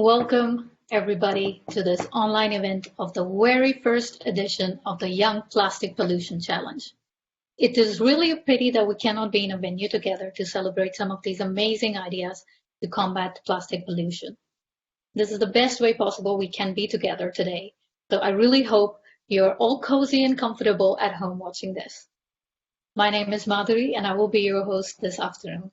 Welcome, everybody, to this online event of the very first edition of the Young Plastic Pollution Challenge. It is really a pity that we cannot be in a venue together to celebrate some of these amazing ideas to combat plastic pollution. This is the best way possible we can be together today, so I really hope you're all cozy and comfortable at home watching this. My name is Madhuri, and I will be your host this afternoon.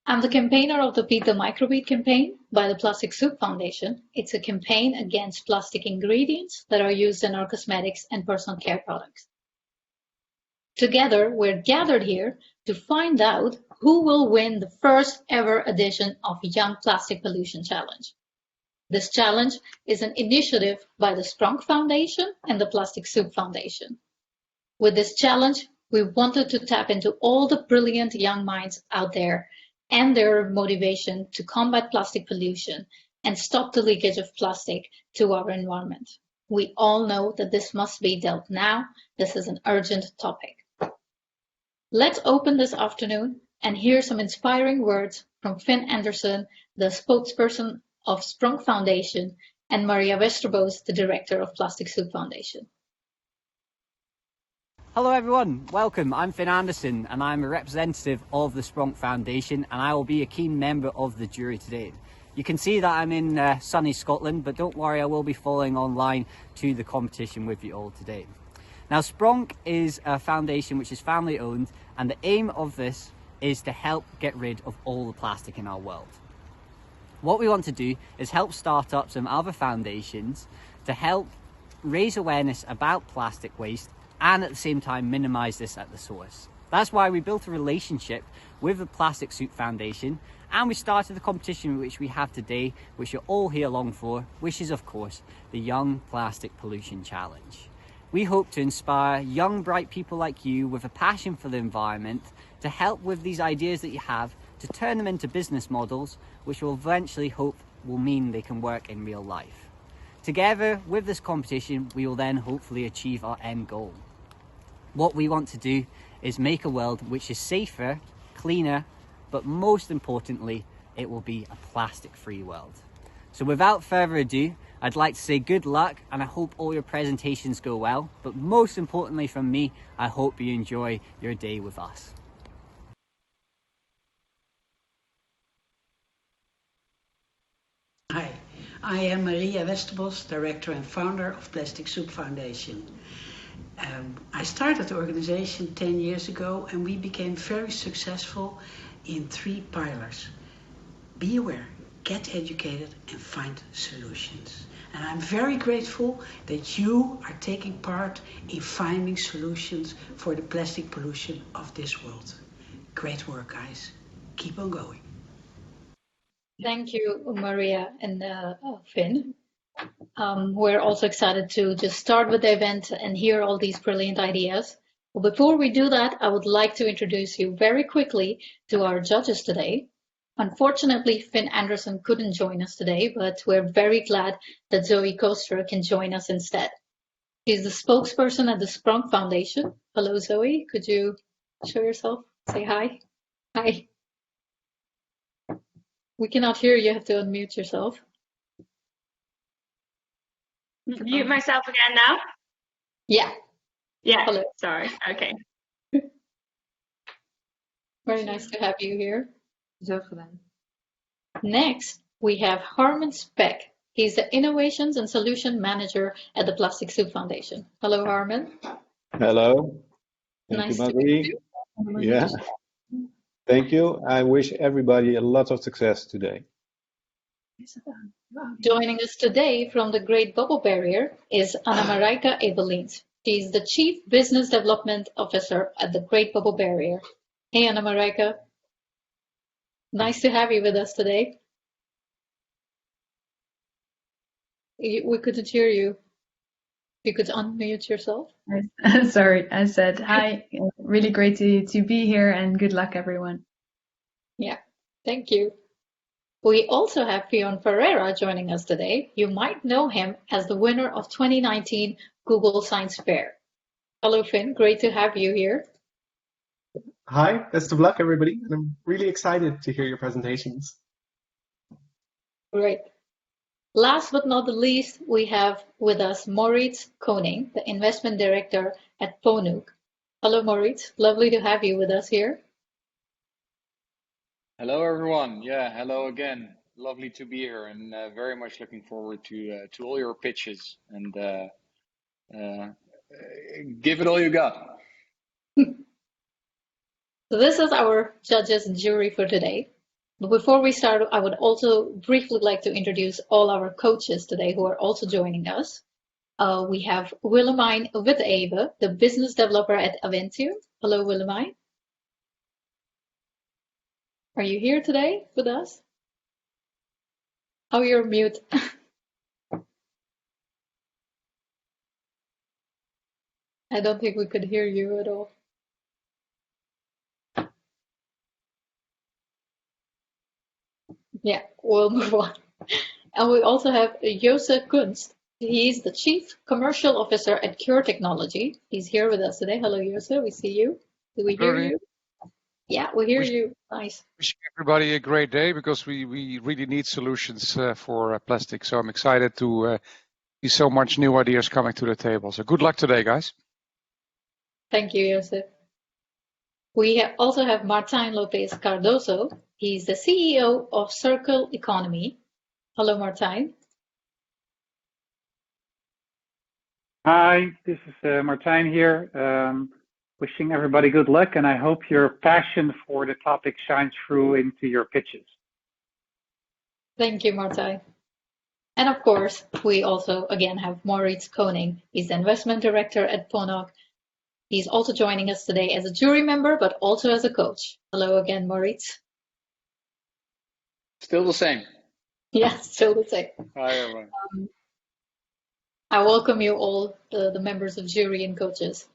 I'm the campaigner of the Beat the Microbead campaign by the Plastic Soup Foundation. It's a campaign against plastic ingredients that are used in our cosmetics and personal care products. Together, we're gathered here to find out who will win the first ever edition of Young Plastic Pollution Challenge. This challenge is an initiative by the Sprunk Foundation and the Plastic Soup Foundation. With this challenge, we wanted to tap into all the brilliant young minds out there and their motivation to combat plastic pollution and stop the leakage of plastic to our environment. We all know that this must be dealt now. This is an urgent topic. Let's open this afternoon and hear some inspiring words from Finn Anderson, the spokesperson of Sprunk Foundation, and Maria Westerbos, the director of Plastic Soup Foundation. Hello everyone, welcome. I'm Finn Anderson and I'm a representative of the Sprunk Foundation and I will be a keen member of the jury today. You can see that I'm in sunny Scotland, but don't worry, I will be following online to the competition with you all today. Now, Sprunk is a foundation which is family owned, and the aim of this is to help get rid of all the plastic in our world. What we want to do is help startups and other foundations to help raise awareness about plastic waste and at the same time minimize this at the source. That's why we built a relationship with the Plastic Soup Foundation and we started the competition which we have today, which you're all here along for, which is of course the Young Plastic Pollution Challenge. We hope to inspire young bright people like you with a passion for the environment to help with these ideas that you have, to turn them into business models which will eventually hope will mean they can work in real life. Together with this competition, we will then hopefully achieve our end goal. What we want to do is make a world which is safer, cleaner, but most importantly, it will be a plastic-free world. So without further ado, I'd like to say good luck and I hope all your presentations go well, but most importantly from me, I hope you enjoy your day with us. Hi, I am Maria Westerbos, Director and Founder of Plastic Soup Foundation. I started the organization 10 years ago and we became very successful in 3 pillars. Be aware, get educated and find solutions. And I'm very grateful that you are taking part in finding solutions for the plastic pollution of this world. Great work, guys. Keep on going. Thank you, Maria and Finn. We're also excited to just start with the event and hear all these brilliant ideas. Well, before we do that, I would like to introduce you very quickly to our judges today. Unfortunately, Finn Anderson couldn't join us today, but we're very glad that Zoe Koster can join us instead. She's the spokesperson at the Sprunk Foundation. Hello, Zoe. Could you show yourself? Say hi. Hi. We cannot hear you. You have to unmute yourself. Mute myself again now? Yeah. Yeah. Hello. Sorry. Okay. Very nice to have you here. Zo gedaan. Next, we have Harman Speck. He's the Innovations and Solution Manager at the Plastic Soup Foundation. Hello, Harman. Hello. Thank Nice you, to Marie. meet you. Yeah. Thank you. I wish everybody a lot of success today. Joining us today from the Great Bubble Barrier is Anna Marijke Evelins. She's the Chief Business Development Officer at the Great Bubble Barrier. Hey, Anna Marijke. Nice to have you with us today. We couldn't hear you. You could unmute yourself. Sorry, I said hi. Really great to be here and good luck, everyone. Yeah, thank you. We also have Fionn Ferreira joining us today. You might know him as the winner of 2019 Google Science Fair. Hello, Finn. Great to have you here. Hi, best of luck, everybody. And I'm really excited to hear your presentations. Great. Last but not the least, we have with us Moritz Koning, the investment director at Ponuk. Hello, Moritz. Lovely to have you with us here. Hello, everyone. Yeah, hello again. Lovely to be here, and very much looking forward to all your pitches and give it all you got. So this is our judges and jury for today. But before we start, I would also briefly like to introduce all our coaches today who are also joining us. We have Willemijn Witte-Ewe, the business developer at Aventure. Hello, Willemijn. Are you here today with us? Oh, you're mute. I don't think we could hear you at all. Yeah, we'll move on. And we also have Jose Kunst. He's the Chief Commercial Officer at Cure Technology. He's here with us today. Hello, Jose. We see you. Do we hear you? Yeah, we hear you. Nice. Wishing everybody a great day because we really need solutions for plastic. So I'm excited to see so much new ideas coming to the table. So good luck today, guys. Thank you, Jose. We also have Martín Lopez Cardoso. He's the CEO of Circle Economy. Hello, Martín. Hi, this is Martijn here. Wishing everybody good luck, and I hope your passion for the topic shines through into your pitches. Thank you, Martijn. And of course, we also again have Moritz Koning. He's the investment director at Ponuk. He's also joining us today as a jury member, but also as a coach. Hello again, Moritz. Still the same. Yeah, still the same. Hi, everyone. I welcome you all, the members of jury and coaches.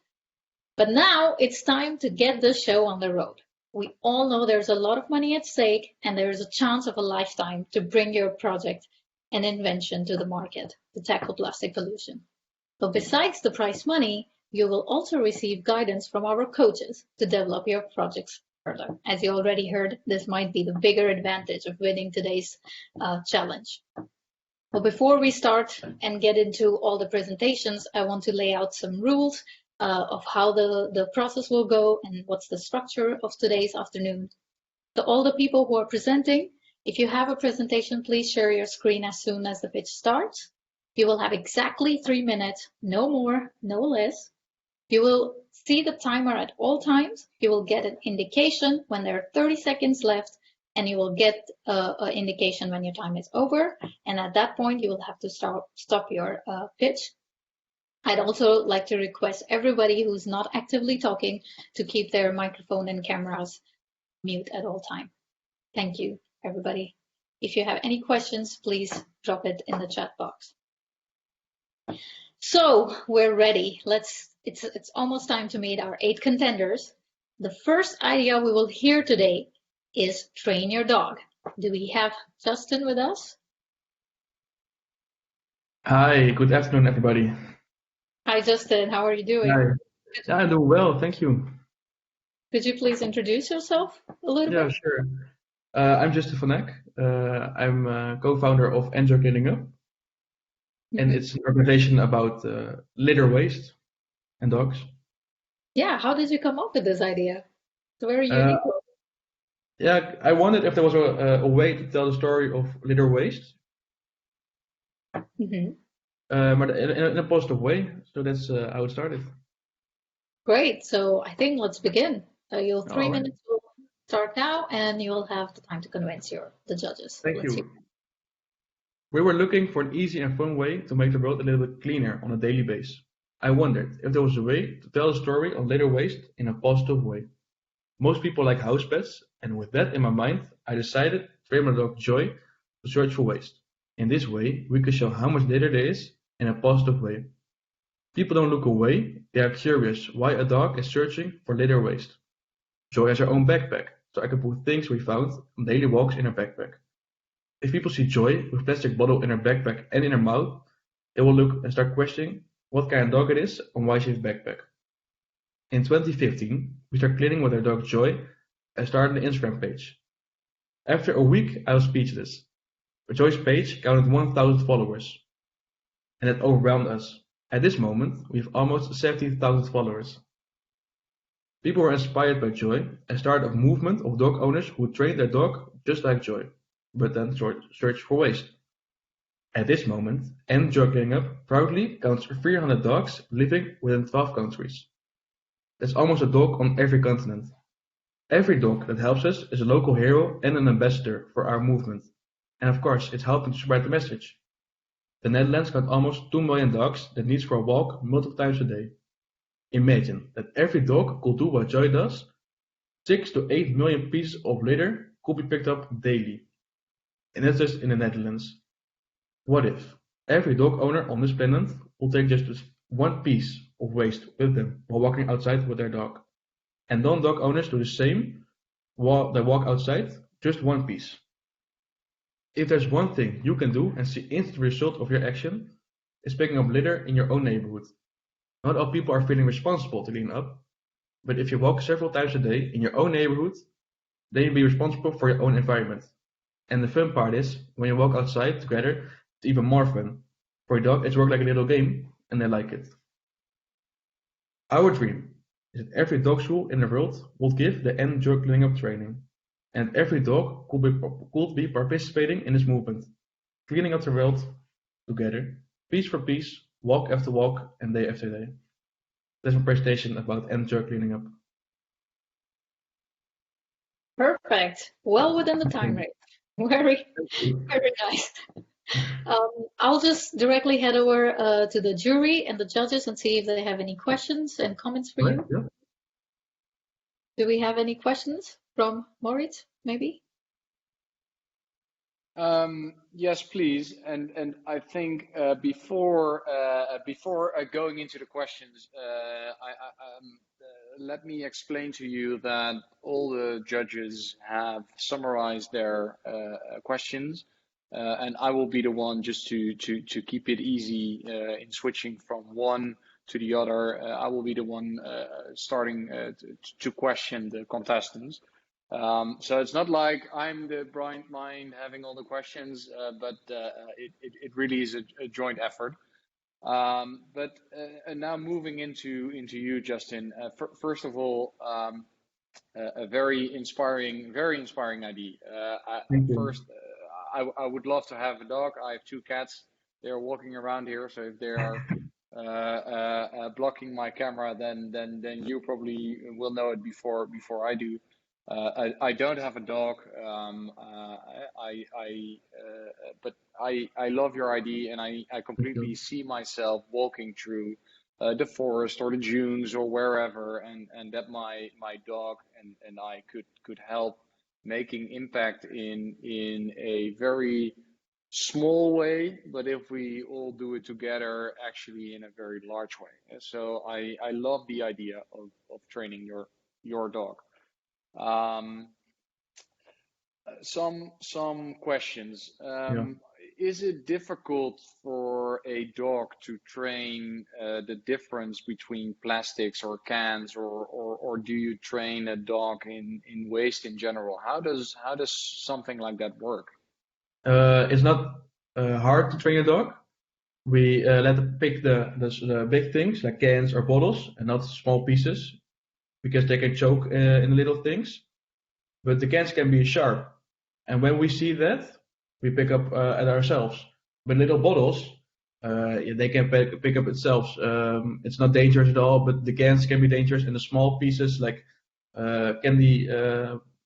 But now it's time to get the show on the road. We all know there's a lot of money at stake, and there's a chance of a lifetime to bring your project and invention to the market to tackle plastic pollution. But besides the prize money, you will also receive guidance from our coaches to develop your projects further. As you already heard, this might be the bigger advantage of winning today's challenge. Well, before we start and get into all the presentations, I want to lay out some rules of how the process will go and what's the structure of today's afternoon. To all the people who are presenting, if you have a presentation, please share your screen as soon as the pitch starts. You will have exactly 3 minutes, no more, no less. You will see the timer at all times. You will get an indication when there are 30 seconds left, and you will get an indication when your time is over. And at that point, you will have to stop your pitch. I'd also like to request everybody who's not actively talking to keep their microphone and cameras mute at all time. Thank you, everybody. If you have any questions, please drop it in the chat box. So we're ready. It's almost time to meet our 8 contenders. The first idea we will hear today is train your dog. Do we have Justin with us? Hi, good afternoon, everybody. Hi, Justin. How are you doing? Hi. Yeah, I'm doing well, thank you. Could you please introduce yourself a little bit? Yeah, sure. I'm Justin van Eck. I'm co-founder of Enjoy Cleaning Up. And it's an organization about litter waste and dogs. Yeah, how did you come up with this idea? It's a very unique one. Yeah, I wondered if there was a way to tell the story of litter waste, but in a positive way. So that's how it started. Great. So I think let's begin. Your 3 All right. minutes will start now, and you'll have the time to convince the judges. Thank Let's you. hear. We were looking for an easy and fun way to make the world a little bit cleaner on a daily basis. I wondered if there was a way to tell a story on litter waste in a positive way. Most people like house pets, and with that in my mind, I decided to train my dog Joy to search for waste. In this way, we could show how much litter there is in a positive way. People don't look away, they are curious why a dog is searching for litter waste. Joy has her own backpack, so I can put things we found on daily walks in her backpack. If people see Joy with a plastic bottle in her backpack and in her mouth, they will look and start questioning what kind of dog it is and why she has a backpack. In 2015, we started cleaning with our dog Joy and started an Instagram page. After a week, I was speechless. Joy's page counted 1,000 followers, and it overwhelmed us. At this moment, we have almost 70,000 followers. People were inspired by Joy and started a movement of dog owners who trained their dog just like Joy, but then searched for waste. At this moment, Joy Cleanup proudly counts 300 dogs living within 12 countries. That's almost a dog on every continent. Every dog that helps us is a local hero and an ambassador for our movement. And of course, it's helping to spread the message. The Netherlands got almost 2 million dogs that needs for a walk multiple times a day. Imagine that every dog could do what Joy does. 6 to 8 million pieces of litter could be picked up daily. And that's just in the Netherlands. What if every dog owner on this planet will take just one piece of waste with them while walking outside with their dog? And non-dog owners do the same while they walk outside, just one piece. If there's one thing you can do and see instant result of your action, it's picking up litter in your own neighborhood. Not all people are feeling responsible to clean up, but if you walk several times a day in your own neighborhood, then you'll be responsible for your own environment. And the fun part is, when you walk outside together, it's even more fun. For your dog, it's worked like a little game, and they like it. Our dream is that every dog school in the world would give the Joy Cleanup training, and every dog could be participating in this movement, cleaning up the world together, piece for piece, walk after walk, and day after day. That's my presentation about Joy Cleaning Up. Perfect. Well within the time range. Very, very nice. I'll just directly head over to the jury and the judges and see if they have any questions and comments for you. Yeah. Do we have any questions from Moritz, maybe? Yes, please. And I think before going into the questions, let me explain to you that all the judges have summarized their questions, and I will be the one just to keep it easy in switching from one to the other. I will be the one starting to question the contestants. So it's not like I'm the bright mind having all the questions, but it really is a joint effort. But now moving into you, Justin. First of all, a very inspiring idea. First, I would love to have a dog. I have 2 cats. They're walking around here, so if they are blocking my camera, then you probably will know it before I do. I don't have a dog, but I love your idea, and I completely see myself walking through the forest or the dunes or wherever, and that my dog and I could help making impact in a very small way, but if we all do it together, actually in a very large way. So I love the idea of training your dog. Some questions. Is it difficult for a dog to train the difference between plastics or cans, or do you train a dog in waste in general? How does something like that work? It's not hard to train a dog. We let them pick the big things like cans or bottles, and not small pieces, because they can choke in the little things. But the cans can be sharp, and when we see that, we pick up at ourselves. But little bottles, they can pick up itself. It's not dangerous at all, but the cans can be dangerous, and the small pieces like candy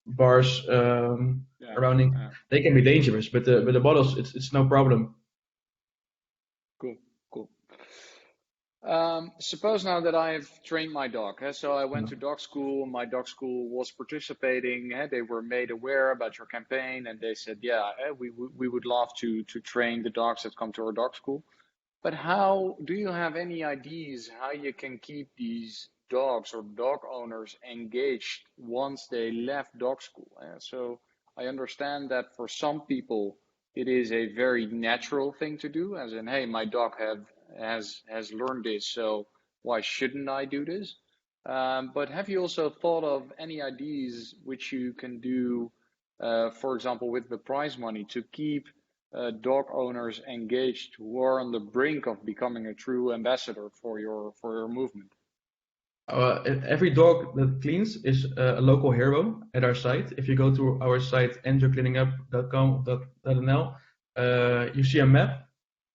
bars surrounding, they can be dangerous. But the bottles, it's no problem. Cool. Suppose now that I've trained my dog, so I went to dog school. My dog school was participating. They were made aware about your campaign, and they said, "Yeah, we would love to train the dogs that come to our dog school." But how do you have any ideas how you can keep these dogs or dog owners engaged once they left dog school? So I understand that for some people it is a very natural thing to do, as in, hey, my dog has learned this, so why shouldn't I do this? But have you also thought of any ideas which you can do, for example, with the prize money, to keep dog owners engaged who are on the brink of becoming a true ambassador for your movement? Every dog that cleans is a local hero at our site. If you go to our site enjoycleaningup.com.nl, you see a map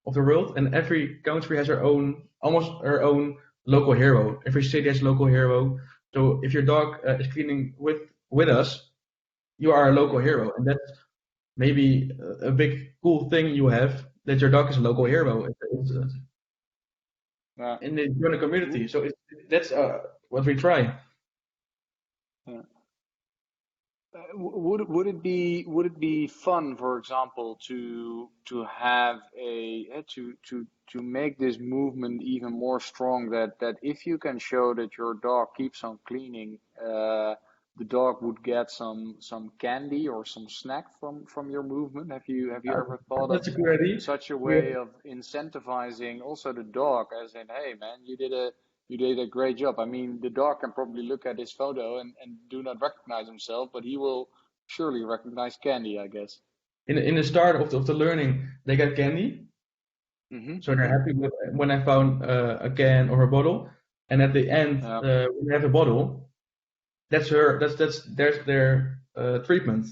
of the world, and every country has almost her own local hero. Every city has a local hero. So if your dog is cleaning with us, you are a local hero, and that's maybe a big cool thing you have, that your dog is a local hero. It's in the German community. So that's what we try. Would it be fun, for example, to have to make this movement even more strong? That if you can show that your dog keeps on cleaning, the dog would get some candy or some snack from your movement. Have you ever thought That's of a good idea. such a way of incentivizing also the dog, as in, hey man, you did a great job. I mean, the dog can probably look at his photo and do not recognize himself, but he will surely recognize candy, I guess. In the start of the learning, they get candy, so they're happy when I found a can or a bottle, and at the end, when they have a bottle, that's their treatment.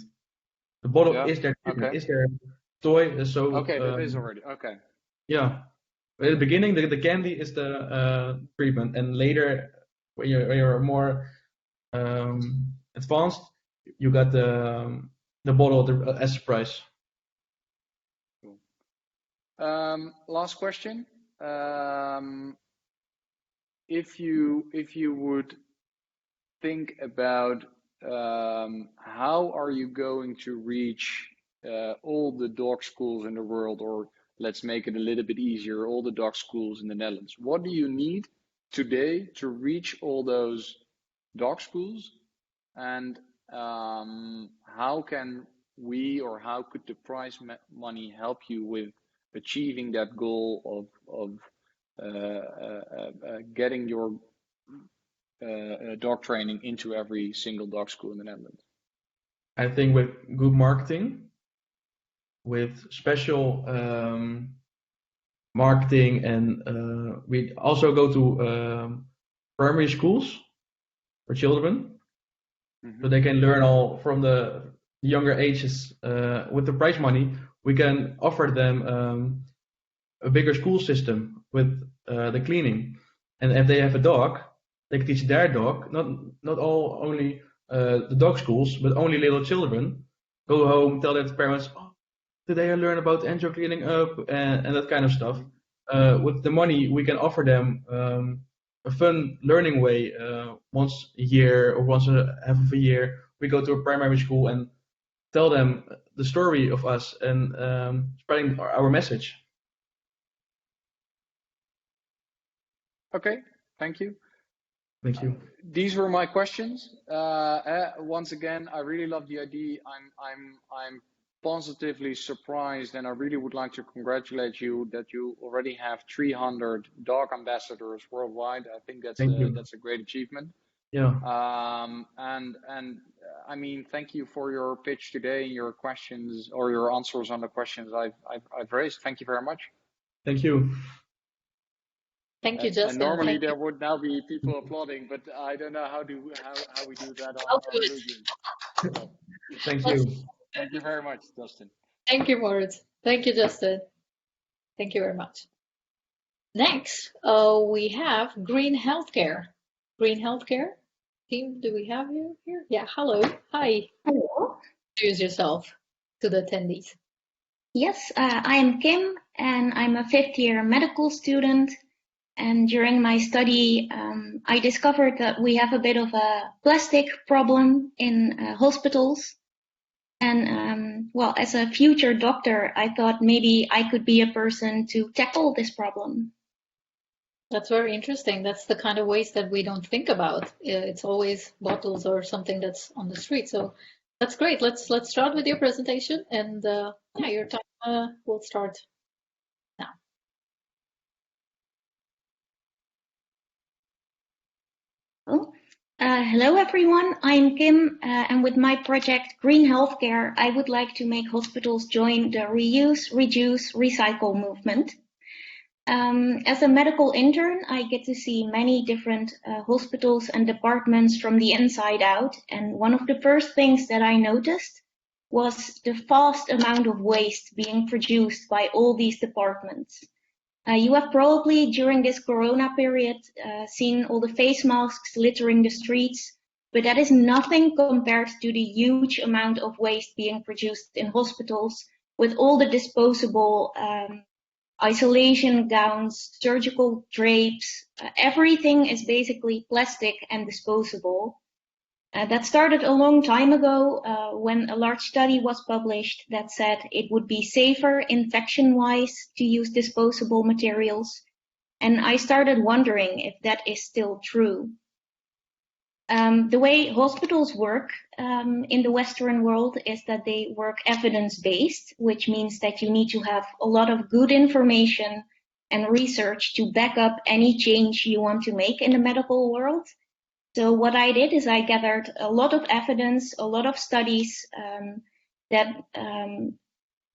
The bottle is their treatment, is their toy. So okay, that is already okay. Yeah, at the beginning, the candy is the treatment, and later, when you're more advanced, you got the bottle as a prize. Cool. Last question. If you would think about how are you going to reach all the dog schools in the world, or let's make it a little bit easier, all the dog schools in the Netherlands. What do you need today to reach all those dog schools? And how can we, or how could the prize money help you with achieving that goal of getting your dog training into every single dog school in the Netherlands? I think with good marketing, with special marketing, and we also go to primary schools for children, so they can learn all from the younger ages. With the prize money, we can offer them a bigger school system with the cleaning, and if they have a dog, they can teach their dog, not only the dog schools, but only little children. Go home, tell their parents, oh, today I learned about enjoy cleaning up and that kind of stuff. With the money, we can offer them a fun learning way. Once a year or once a half of a year, we go to a primary school and tell them the story of us and spreading our message. Okay, thank you. Thank you. These were my questions. Once again, I really love the idea. I'm positively surprised, and I really would like to congratulate you that you already have 300 dog ambassadors worldwide. I think that's a great achievement. Yeah. And I mean, thank you for your pitch today and your questions, or your answers on the questions I've raised. Thank you very much. Thank you. Thank you, Justin. And normally there would now be people applauding, but I don't know how we do that on Zoom. So, thank you. Thank you very much, Justin. Thank you, Moritz. Thank you, Justin. Thank you very much. Next, we have Green Healthcare. Green Healthcare team, do we have you here? Yeah, hello. Hi. Hello. Introduce yourself to the attendees. Yes, I am Kim, and I'm a fifth-year medical student. And during my study, I discovered that we have a bit of a plastic problem in hospitals. And well, as a future doctor, I thought maybe I could be a person to tackle this problem. That's very interesting. That's the kind of waste that we don't think about. It's always bottles or something that's on the street. So that's great. Let's start with your presentation, and yeah, your time will start now. Hello everyone, I'm Kim, and with my project Green Healthcare, I would like to make hospitals join the reuse, reduce, recycle movement. As a medical intern, I get to see many different hospitals and departments from the inside out, and one of the first things that I noticed was the vast amount of waste being produced by all these departments. You have probably, during this corona period, seen all the face masks littering the streets, but that is nothing compared to the huge amount of waste being produced in hospitals with all the disposable isolation gowns, surgical drapes. Everything is basically plastic and disposable. That started a long time ago when a large study was published that said it would be safer infection-wise to use disposable materials. And I started wondering if that is still true. The way hospitals work in the Western world is that they work evidence-based, which means that you need to have a lot of good information and research to back up any change you want to make in the medical world. So what I did is I gathered a lot of evidence, a lot of studies that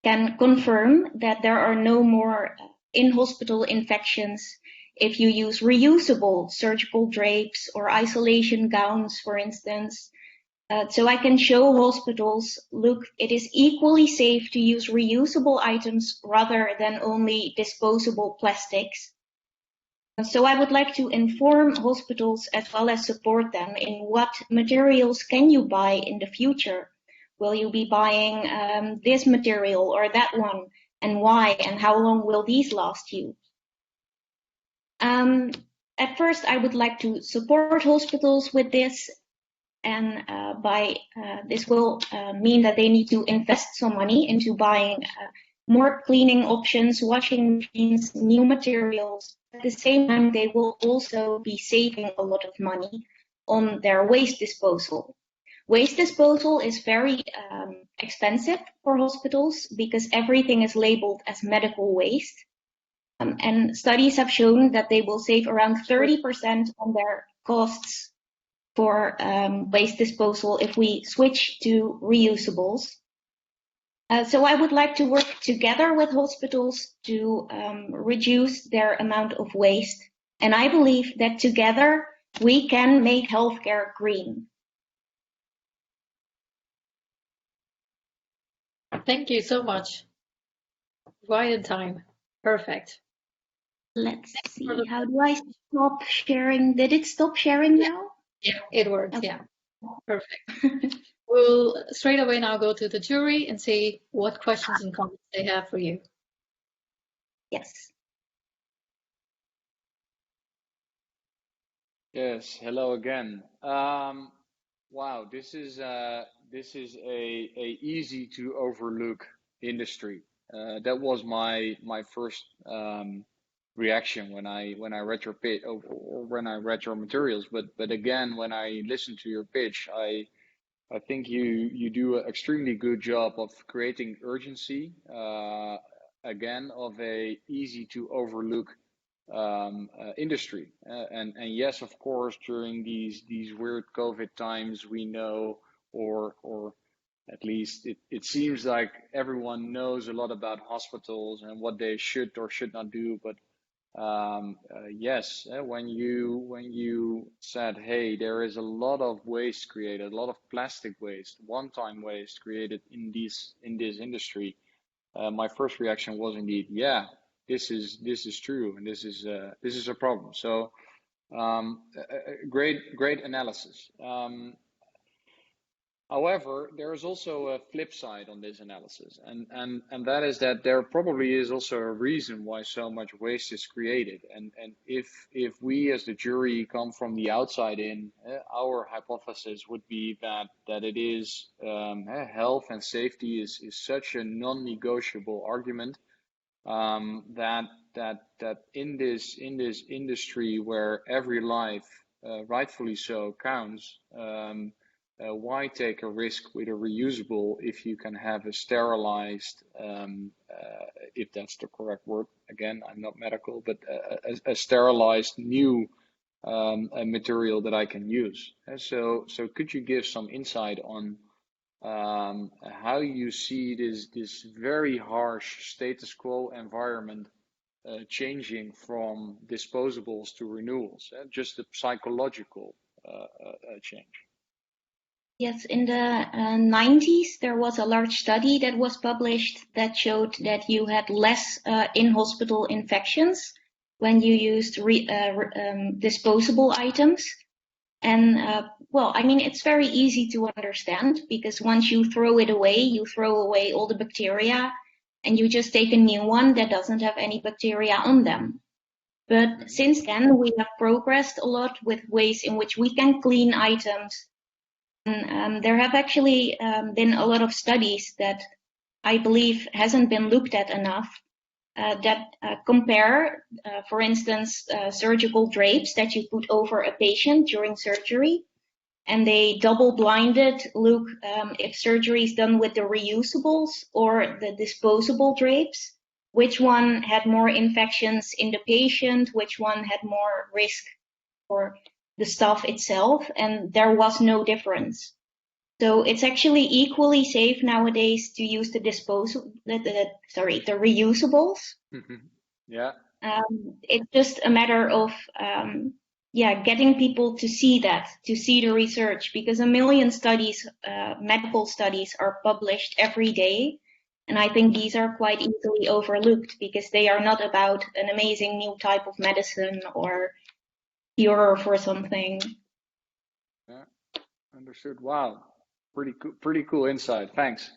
can confirm that there are no more in-hospital infections if you use reusable surgical drapes or isolation gowns, for instance. So I can show hospitals, look, it is equally safe to use reusable items rather than only disposable plastics. So I would like to inform hospitals as well as support them in what materials can you buy in the future. Will you be buying this material or that one, and why, and how long will these last you? At first, I would like to support hospitals with this, and this will mean that they need to invest some money into buying more cleaning options, washing machines, new materials. At the same time, they will also be saving a lot of money on their waste disposal. Waste disposal is very expensive for hospitals because everything is labeled as medical waste. And studies have shown that they will save around 30% on their costs for waste disposal if we switch to reusables. So I would like to work together with hospitals to reduce their amount of waste. And I believe that together we can make healthcare green. Thank you so much. Right in time. Perfect. Let's see, how do I stop sharing? Did it stop sharing now? Yeah, it worked. Okay. Yeah, perfect. We'll straight away now go to the jury and see what questions and comments they have for you. Yes. Yes, hello again. Wow, this is a easy to overlook industry. That was my first reaction when I read your pitch or when I read your materials. But again, when I listened to your pitch, I think you do an extremely good job of creating urgency. Again, of a easy to overlook industry. And yes, of course, during these weird COVID times, we know, or at least it seems like everyone knows a lot about hospitals and what they should or should not do. But yes, when you said, hey, there is a lot of waste created, a lot of plastic waste, one-time waste created in this industry, my first reaction was indeed, yeah, this is true, and this is a problem. So great analysis. However, there is also a flip side on this analysis, and that is that there probably is also a reason why so much waste is created. And if we as the jury come from the outside in, our hypothesis would be that it is health and safety is such a non-negotiable argument, that in this industry where every life, rightfully so, counts. Why take a risk with a reusable if you can have a sterilized, if that's the correct word, again, I'm not medical, but a sterilized new a material that I can use. So could you give some insight on how you see this very harsh status quo environment changing from disposables to renewables, just the psychological change? Yes, in the 90s, there was a large study that was published that showed that you had less in-hospital infections when you used disposable items. And well, I mean, it's very easy to understand because once you throw it away, you throw away all the bacteria and you just take a new one that doesn't have any bacteria on them. But since then, we have progressed a lot with ways in which we can clean items. And there have actually been a lot of studies that I believe hasn't been looked at enough that compare, for instance, surgical drapes that you put over a patient during surgery. And they double-blinded look if surgery is done with the reusables or the disposable drapes, which one had more infections in the patient, which one had more risk for the stuff itself, and there was no difference. So it's actually equally safe nowadays to use the reusables. Yeah. It's just a matter of getting people to see that, to see the research, because a million studies, medical studies, are published every day. And I think these are quite easily overlooked because they are not about an amazing new type of medicine or cure for something. Yeah, understood. Wow, pretty cool insight. Thanks.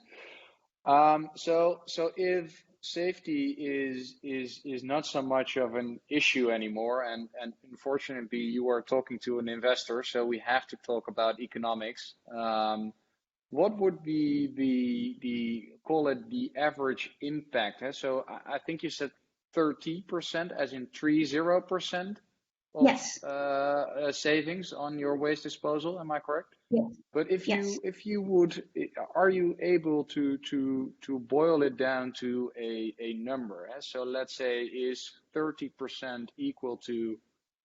So if safety is not so much of an issue anymore, and unfortunately you are talking to an investor, so we have to talk about economics. What would be the average impact? So I think you said 30%, as in 30% of yes. Savings on your waste disposal. Am I correct? Yes. But if you would, are you able to boil it down to a number? So let's say, is 30% equal to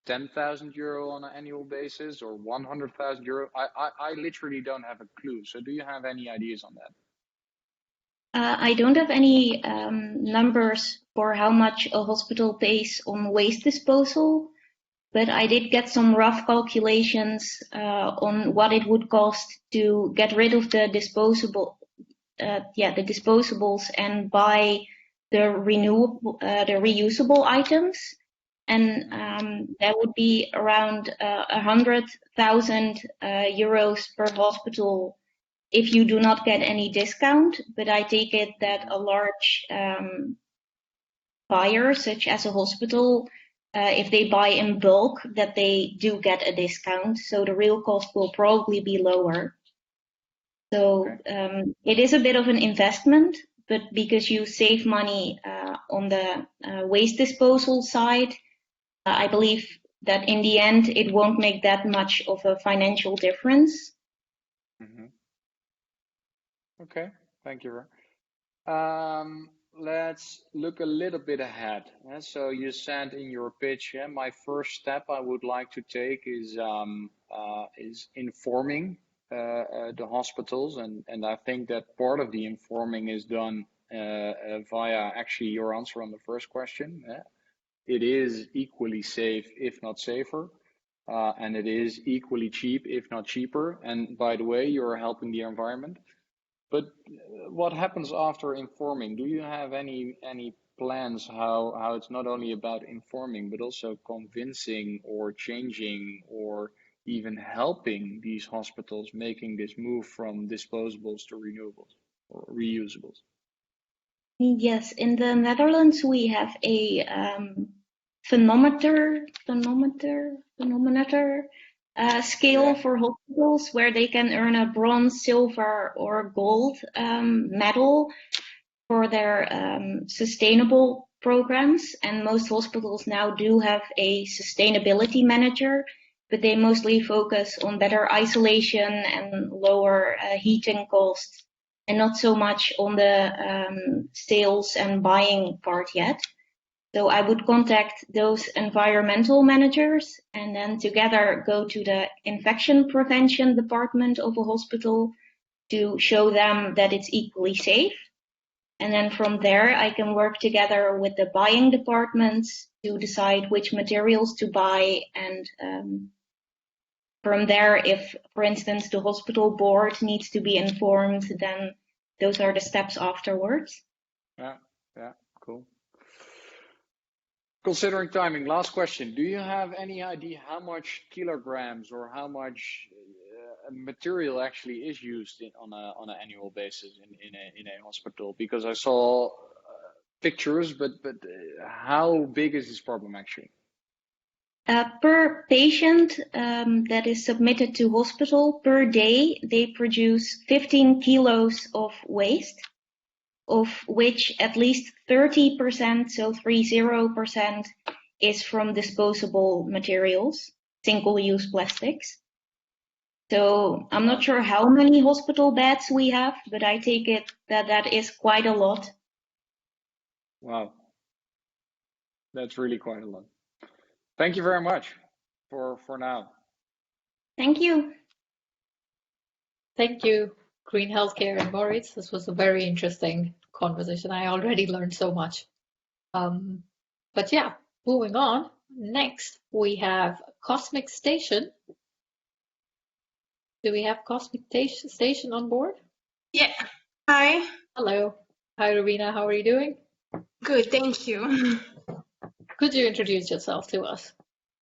10,000 euro on an annual basis or 100,000 euro? I literally don't have a clue. So do you have any ideas on that? I don't have any numbers for how much a hospital pays on waste disposal, but I did get some rough calculations on what it would cost to get rid of the the disposables and buy the reusable items. And that would be around 100,000 euros per hospital if you do not get any discount. But I take it that a large buyer, such as a hospital, if they buy in bulk, that they do get a discount. So the real cost will probably be lower. So it is a bit of an investment, but because you save money on the waste disposal side, I believe that in the end, it won't make that much of a financial difference. Okay, thank you. Let's look a little bit ahead. So you said in your pitch, my first step I would like to take is informing the hospitals, and I think that part of the informing is done via actually your answer on the first question. It is equally safe, if not safer, and it is equally cheap, if not cheaper. And by the way, you're helping the environment. But what happens after informing? Do you have any plans how it's not only about informing, but also convincing or changing or even helping these hospitals making this move from disposables to renewables or reusables? Yes, in the Netherlands we have a thermometer scale for hospitals where they can earn a bronze, silver, or gold medal for their sustainable programs. And most hospitals now do have a sustainability manager, but they mostly focus on better isolation and lower heating costs, and not so much on the sales and buying part yet. So I would contact those environmental managers and then together go to the infection prevention department of a hospital to show them that it's equally safe. And then from there, I can work together with the buying departments to decide which materials to buy. And from there, if, for instance, the hospital board needs to be informed, then those are the steps afterwards. Yeah, cool. Considering timing, last question. Do you have any idea how much kilograms or how much material actually is used on an annual basis in a hospital? Because I saw pictures, but how big is this problem actually? Per patient that is submitted to hospital per day, they produce 15 kilos of waste, of which at least 30%, so 30%, is from disposable materials, single-use plastics. So I'm not sure how many hospital beds we have, but I take it that that is quite a lot. Wow. That's really quite a lot. Thank you very much for now. Thank you. Thank you, Green Healthcare and Moritz. This was a very interesting conversation. I already learned so much. But yeah, moving on. Next, we have Cosmic Station. Do we have Cosmic Station on board? Yeah. Hi. Hello. Hi, Rivera. How are you doing? Good, thank you. Could you introduce yourself to us?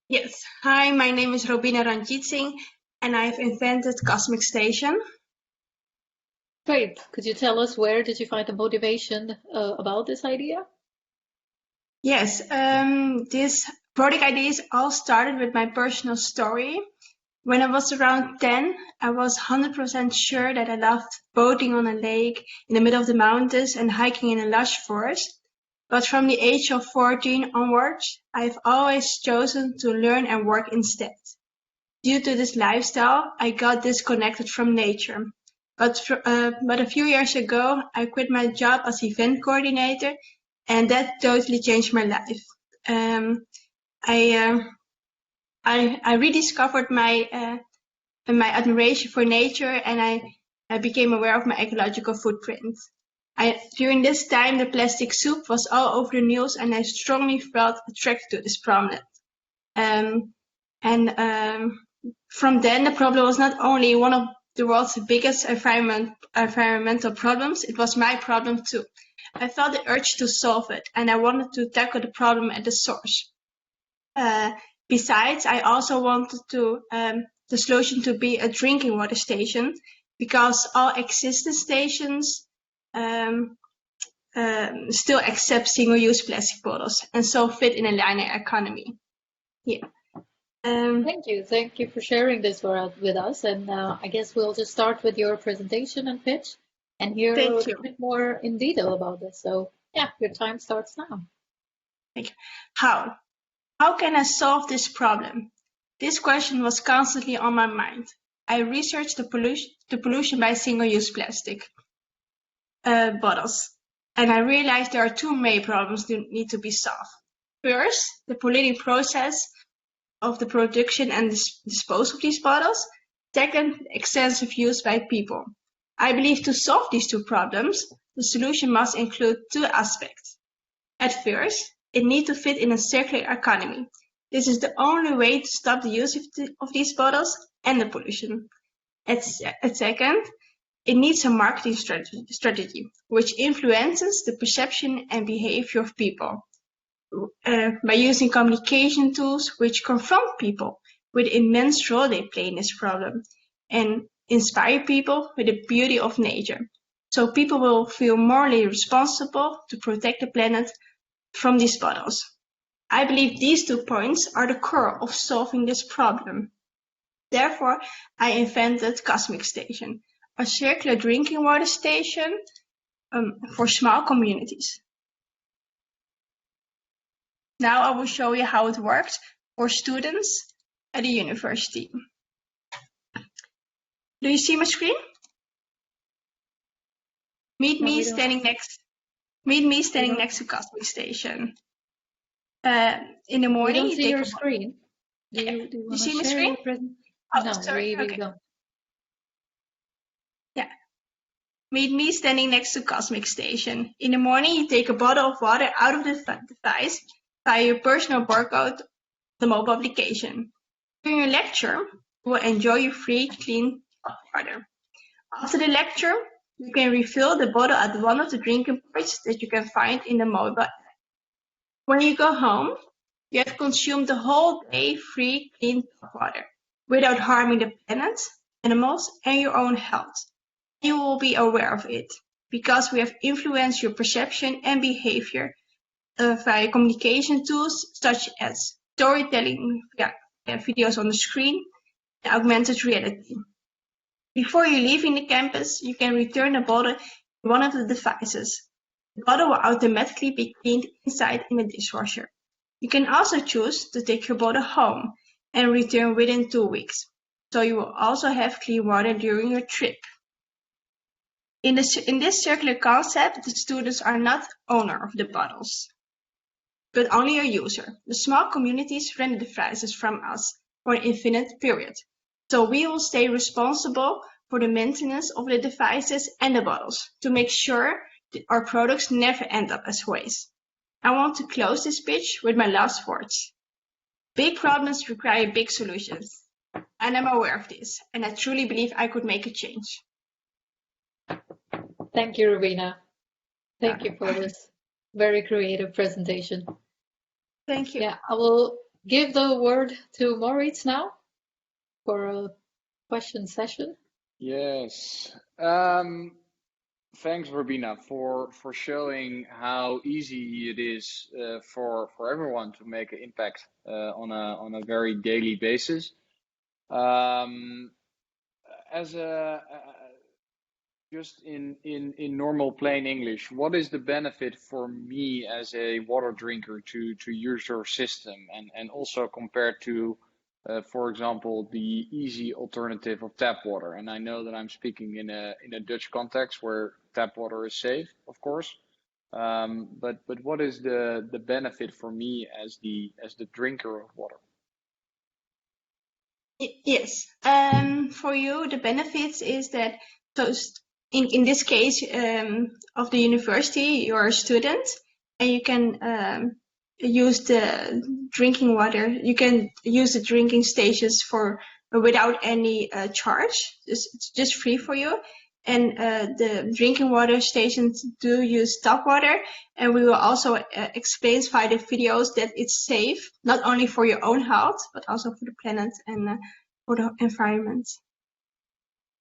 Yes. Hi, my name is Robina Ranjitsing, and I've invented Cosmic Station. Great. Could you tell us where did you find the motivation about this idea? Yes. This product ideas all started with my personal story. When I was around 10, I was 100% sure that I loved boating on a lake in the middle of the mountains and hiking in a lush forest. But from the age of 14 onwards, I've always chosen to learn and work instead. Due to this lifestyle, I got disconnected from nature. But a few years ago, I quit my job as event coordinator, and that totally changed my life. I rediscovered my admiration for nature, and I became aware of my ecological footprint. During this time, the plastic soup was all over the news, and I strongly felt attracted to this problem. From then, the problem was not only one of the world's biggest environmental problems, it was my problem too. I felt the urge to solve it, and I wanted to tackle the problem at the source. Besides, I also wanted the solution to be a drinking water station, because all existing stations still accept single-use plastic bottles and so fit in a linear economy. Yeah. Thank you for sharing this with us. And I guess we'll just start with your presentation and pitch and hear a little bit more in detail about this. So yeah, your time starts now. Thank you. How can I solve this problem? This question was constantly on my mind. I researched the pollution by single-use plastic bottles, and I realized there are two main problems that need to be solved. First, the polluting process of the production and disposal of these bottles. Second, extensive use by people. I believe to solve these two problems, the solution must include two aspects. At first, it needs to fit in a circular economy. This is the only way to stop the use of these bottles and the pollution. At second, it needs a marketing strategy which influences the perception and behavior of people by using communication tools which confront people with the immense role they play in this problem and inspire people with the beauty of nature. So people will feel morally responsible to protect the planet from these bottles. I believe these 2 points are the core of solving this problem. Therefore, I invented Cosmic Station, a circular drinking water station for small communities. Now I will show you how it works for students at the university. Do you see my screen? Meet me standing next to Cosmic Station. In the We morning, don't you see take your a screen. Do yeah. you You want to see my share screen? your present? Oh, No, sorry. we Okay. don't. Yeah. Meet me standing next to Cosmic Station. In the morning, you take a bottle of water out of the device via your personal barcode, the mobile application. During your lecture, you will enjoy your free, clean water. After the lecture, you can refill the bottle at one of the drinking points that you can find in the mobile app. When you go home, you have consumed the whole day free, clean water without harming the planet, animals, and your own health. You will be aware of it because we have influenced your perception and behavior via communication tools such as storytelling via videos on the screen and augmented reality. Before you leave in the campus, you can return the bottle in one of the devices. The bottle will automatically be cleaned inside in the dishwasher. You can also choose to take your bottle home and return within 2 weeks, so you will also have clean water during your trip. In this circular concept, the students are not owner of the bottles, but only a user. The small communities rent the devices from us for an infinite period, so we will stay responsible for the maintenance of the devices and the bottles to make sure that our products never end up as waste. I want to close this pitch with my last words. Big problems require big solutions, and I'm aware of this, and I truly believe I could make a change. Thank you, Rivera. Thank you for this very creative presentation. Thank you. Yeah, I will give the word to Moritz now for a question session. Yes. Thanks, Robina, for showing how easy it is for everyone to make an impact on a very daily basis. As a just in normal plain English, what is the benefit for me as a water drinker to use your system, and also compared to for example, the easy alternative of tap water? And I know that I'm speaking in a Dutch context where tap water is safe, of course. But what is the benefit for me as the drinker of water? Yes. For you, the benefits is that so in this case of the university, you're a student and you can use the drinking water. You can use the drinking stations for without any charge. It's just free for you. And the drinking water stations do use tap water, and we will also explain via the videos that it's safe, not only for your own health, but also for the planet and for the environment.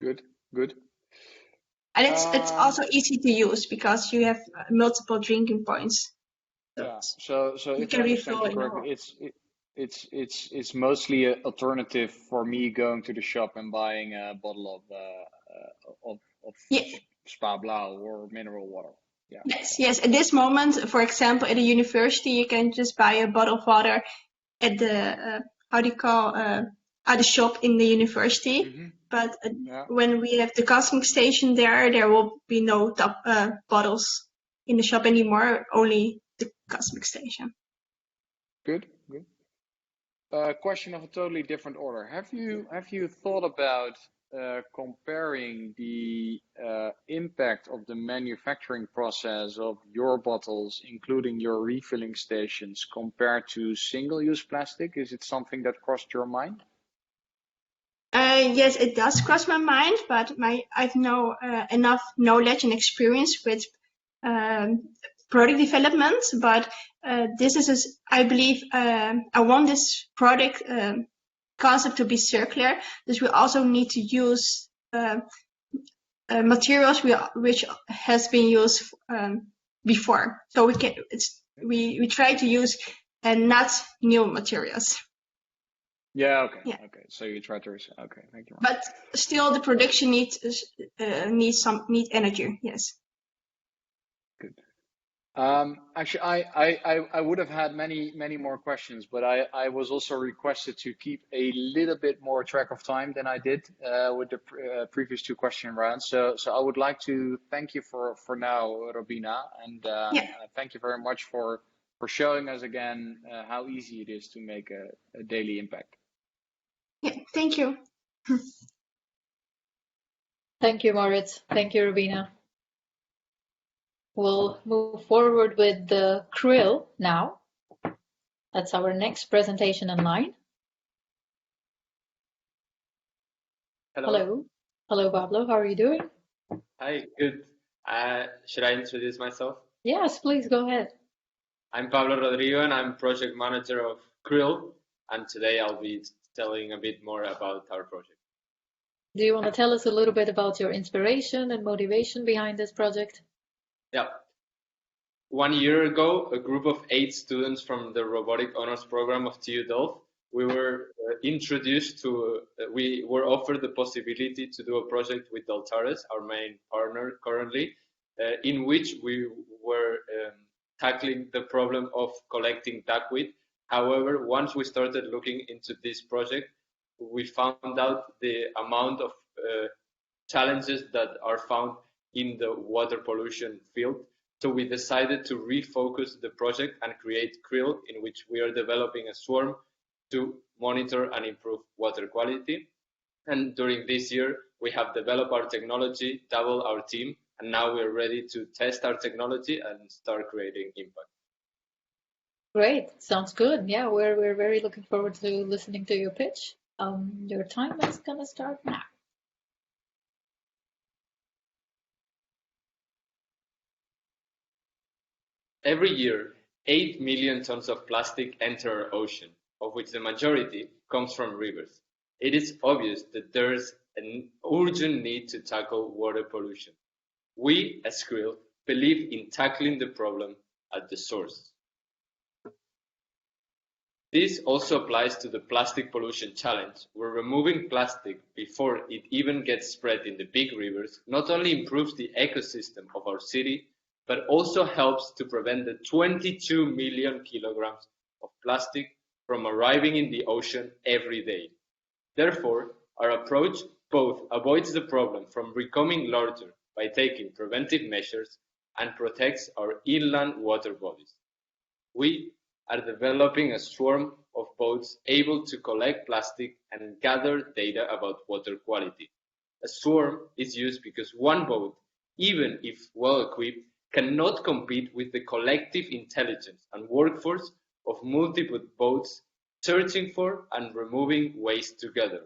Good, good. And it's also easy to use because you have multiple drinking points. Yeah. So you if can I understand refill you correctly, it's mostly an alternative for me going to the shop and buying a bottle of Spa Blau or mineral water. Yeah. Yes. At this moment, for example, at a university, you can just buy a bottle of water at the at the shop in the university. Mm-hmm. But when we have the Cosmic Station there will be no top bottles in the shop anymore. Only the Cosmic Station. Good. Question of a totally different order. Have you thought about comparing the impact of the manufacturing process of your bottles, including your refilling stations, compared to single-use plastic? Is it something that crossed your mind? Yes, it does cross my mind, but I've no enough knowledge and experience with product development. But this is, I believe, I want this product concept to be circular. This we also need to use materials which has been used before. So we try to use not new materials. Yeah. Okay. Yeah. Okay. So you try to. Okay. Thank you. But still, the production needs energy. Yes. Good. Actually, I would have had many more questions, but I was also requested to keep a little bit more track of time than I did with the previous two question rounds. So I would like to thank you for now, Robina, and thank you very much for showing us again how easy it is to make a daily impact. Yeah, thank you. Thank you, Moritz. Thank you, Rivera. We'll move forward with the krill now. That's our next presentation in line. Hello. Hello, Pablo. How are you doing? Hi, good. Should I introduce myself? Yes, please go ahead. I'm Pablo Rodrigo and I'm project manager of Krill, and today I'll be telling a bit more about our project. Do you want to tell us a little bit about your inspiration and motivation behind this project? Yeah. 1 year ago, a group of 8 students from the robotic honors program of TU Delft, we were we were offered the possibility to do a project with Deltares, our main partner currently, in which we were tackling the problem of collecting duckweed. However, once we started looking into this project, we found out the amount of challenges that are found in the water pollution field. So we decided to refocus the project and create Krill, in which we are developing a swarm to monitor and improve water quality. And during this year, we have developed our technology, doubled our team, and now we're ready to test our technology and start creating impact. Great, sounds good. Yeah, we're very looking forward to listening to your pitch. Your time is gonna start now. Every year, 8 million tons of plastic enter our ocean, of which the majority comes from rivers. It is obvious that there is an urgent need to tackle water pollution. We, as Krill, believe in tackling the problem at the source. This also applies to the plastic pollution challenge, where removing plastic before it even gets spread in the big rivers not only improves the ecosystem of our city, but also helps to prevent the 22 million kilograms of plastic from arriving in the ocean every day. Therefore, our approach both avoids the problem from becoming larger by taking preventive measures and protects our inland water bodies. We are developing a swarm of boats able to collect plastic and gather data about water quality. A swarm is used because one boat, even if well equipped, cannot compete with the collective intelligence and workforce of multiple boats searching for and removing waste together.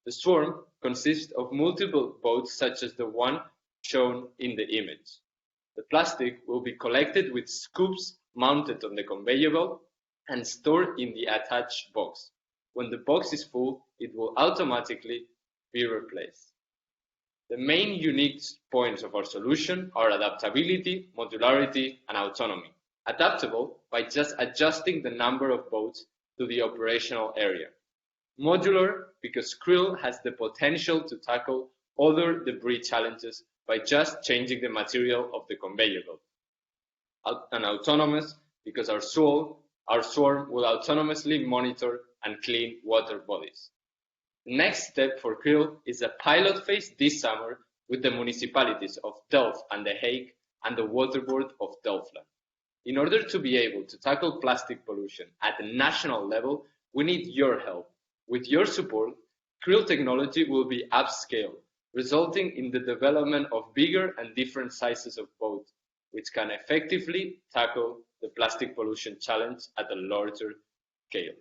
The swarm consists of multiple boats such as the one shown in the image. The plastic will be collected with scoops mounted on the conveyor belt and stored in the attached box. When the box is full, it will automatically be replaced. The main unique points of our solution are adaptability, modularity, and autonomy. Adaptable by just adjusting the number of boats to the operational area. Modular because Krill has the potential to tackle other debris challenges by just changing the material of the conveyor belt. And autonomous because our swarm will autonomously monitor and clean water bodies. The next step for Krill is a pilot phase this summer with the municipalities of Delft and The Hague and the Water Board of Delftland. In order to be able to tackle plastic pollution at the national level, we need your help. With your support, Krill technology will be upscaled, resulting in the development of bigger and different sizes of boats, which can effectively tackle the plastic pollution challenge at a larger scale.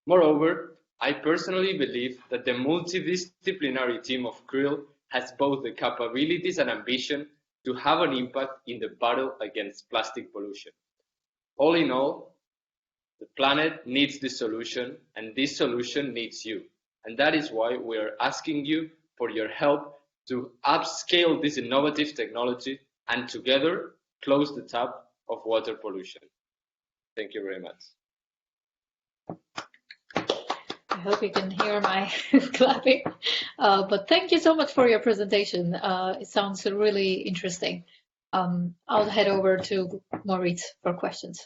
Moreover, I personally believe that the multidisciplinary team of Krill has both the capabilities and ambition to have an impact in the battle against plastic pollution. All in all, the planet needs this solution, and this solution needs you. And that is why we are asking you for your help to upscale this innovative technology and together close the tap of water pollution. Thank you very much. I hope you can hear my clapping, but thank you so much for your presentation. It sounds really interesting. I'll head over to Moritz for questions.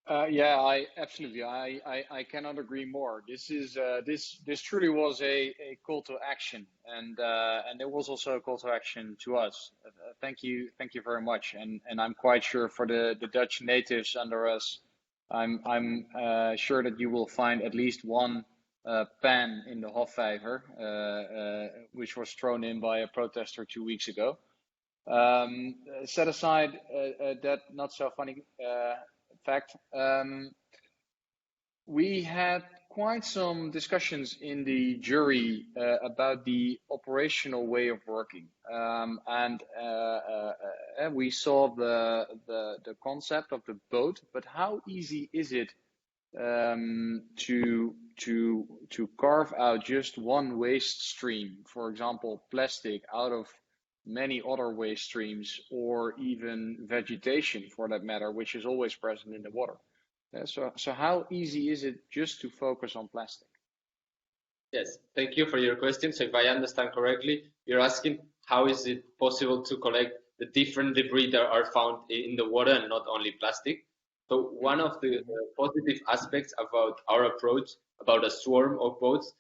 Yeah, I absolutely. I cannot agree more. This truly was a call to action, and it was also a call to action to us. Thank you very much. And I'm quite sure for the Dutch natives under us, I'm sure that you will find at least one pan in the Hofvijver, which was thrown in by a protester 2 weeks ago. Set aside that not so funny fact, we had quite some discussions in the jury about the operational way of working, and we saw the concept of the boat, but how easy is it to carve out just one waste stream, for example, plastic, out of many other waste streams, or even vegetation for that matter, which is always present in the water? So how easy is it just to focus on plastic? Yes, thank you for your question. So if I understand correctly, you're asking how is it possible to collect the different debris that are found in the water and not only plastic? So one of the positive aspects about our approach, about a swarm of boats,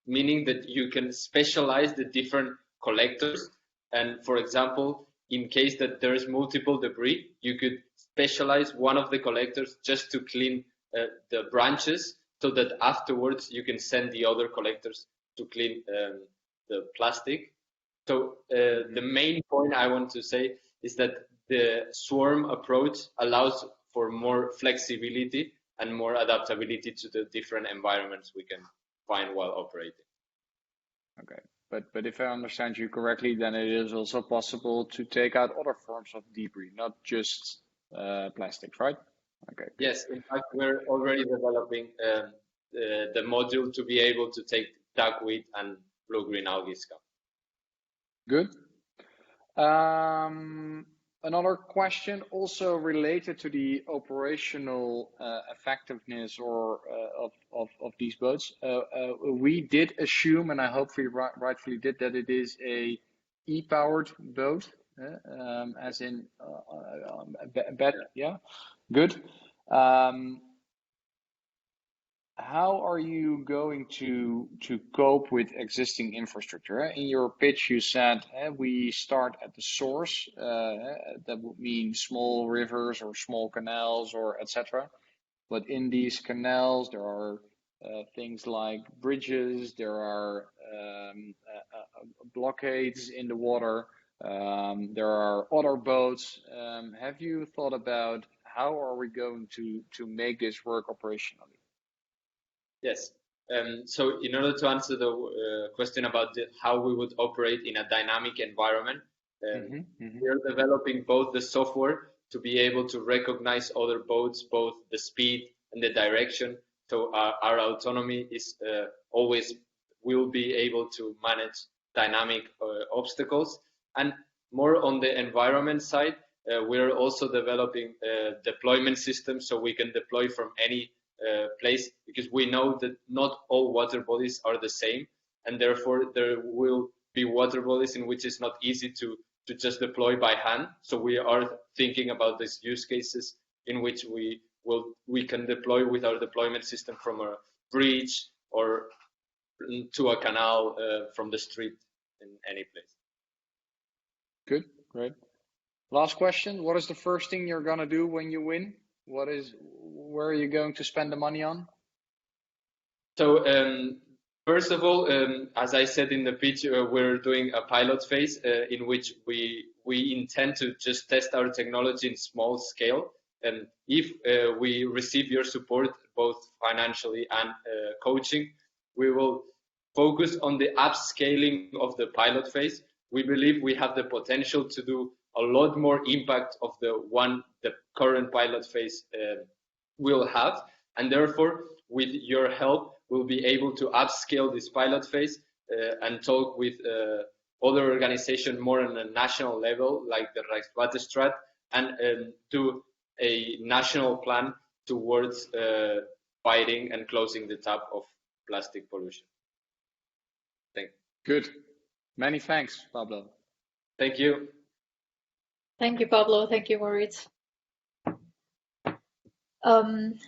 meaning that you can specialize the different collectors. And for example, in case that there is multiple debris, you could specialize one of the collectors just to clean the branches, so that afterwards you can send the other collectors to clean the plastic. So the main point I want to say is that the swarm approach allows for more flexibility and more adaptability to the different environments we can find while operating. Okay, but if I understand you correctly, then it is also possible to take out other forms of debris, not just plastics, right? Okay. Yes, in fact, we're already developing the module to be able to take duckweed and blue-green algae scum. Good. Another question also related to the operational effectiveness or of these boats. We did assume, and I hope we rightfully did, that it is a e-powered boat, as in yeah, good. How are you going to cope with existing infrastructure? In your pitch, you said we start at the source. That would mean small rivers or small canals or etc. But in these canals, there are things like bridges. There are blockades in the water. There are other boats. Have you thought about how are we going to make this work operationally? Yes. So in order to answer the question about how we would operate in a dynamic environment, we are developing both the software to be able to recognize other boats, both the speed and the direction. So our autonomy is always will be able to manage dynamic obstacles. And more on the environment side, we're also developing deployment systems so we can deploy from any place, because we know that not all water bodies are the same, and therefore there will be water bodies in which it's not easy to just deploy by hand. So we are thinking about these use cases in which we can deploy with our deployment system from a bridge or to a canal from the street in any place. Good, great. Last question: what is the first thing you're gonna do when you win? Where are you going to spend the money on? So first of all, as I said in the pitch, we're doing a pilot phase in which we intend to just test our technology in small scale. And if we receive your support, both financially and coaching, we will focus on the upscaling of the pilot phase. We believe we have the potential to do a lot more impact of the current pilot phase will have, and therefore with your help we'll be able to upscale this pilot phase and talk with other organizations more on a national level, like the Rijkswaterstaat, and do a national plan towards fighting and closing the tap of plastic pollution. Thank you. Good. Many thanks, Pablo. Thank you. Thank you, Pablo. Thank you, Moritz.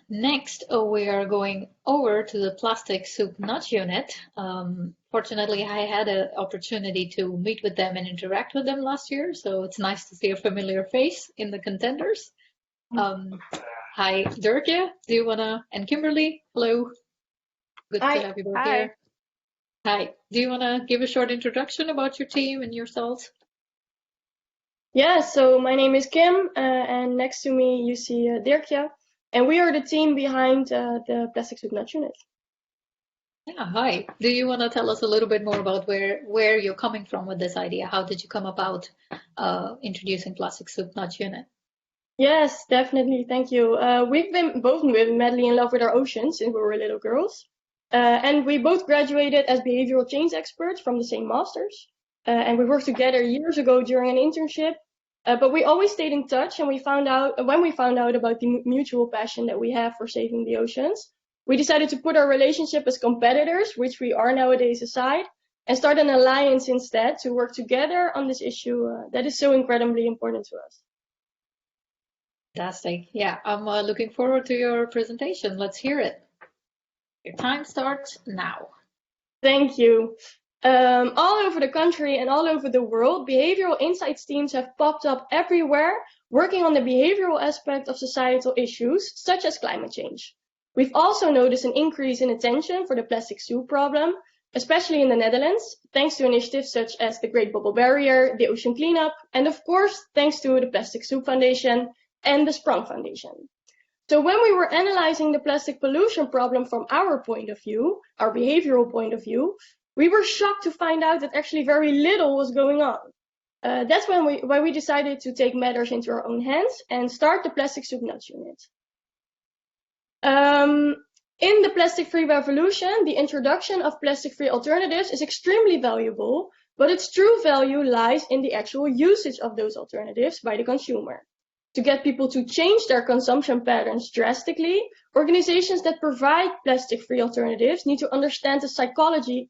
Next, we are going over to the plastic soup nut unit. Fortunately, I had an opportunity to meet with them and interact with them last year, so it's nice to see a familiar face in the contenders. Hi, Dirkje, and Kimberly, hello. Good to have you both here. Hi, do you want to give a short introduction about your team and yourselves? Yeah, so my name is Kim, and next to me you see Dirkje, and we are the team behind the Plastic Soup Nut Unit. Yeah, hi. Do you want to tell us a little bit more about where you're coming from with this idea? How did you come about introducing Plastic Soup Nut Unit? Yes, definitely. Thank you. We've been both madly in love with our oceans since we were little girls. And we both graduated as behavioral change experts from the same masters. And we worked together years ago during an internship. But we always stayed in touch, and when we found out about the mutual passion that we have for saving the oceans, we decided to put our relationship as competitors, which we are nowadays, aside, and start an alliance instead to work together on this issue that is so incredibly important to us. Fantastic. Yeah, I'm looking forward to your presentation. Let's hear it. Your time starts now. Thank you. All over the country and all over the world, behavioral insights teams have popped up everywhere, working on the behavioral aspect of societal issues, such as climate change. We've also noticed an increase in attention for the plastic soup problem, especially in the Netherlands, thanks to initiatives such as the Great Bubble Barrier, the Ocean Cleanup, and of course, thanks to the Plastic Soup Foundation and the Sprong Foundation. So when we were analyzing the plastic pollution problem from our point of view, our behavioral point of view, we were shocked to find out that actually very little was going on. That's when we decided to take matters into our own hands and start the Plastic Soup Nut Unit. In the plastic-free revolution, the introduction of plastic-free alternatives is extremely valuable, but its true value lies in the actual usage of those alternatives by the consumer. To get people to change their consumption patterns drastically, organizations that provide plastic-free alternatives need to understand the psychology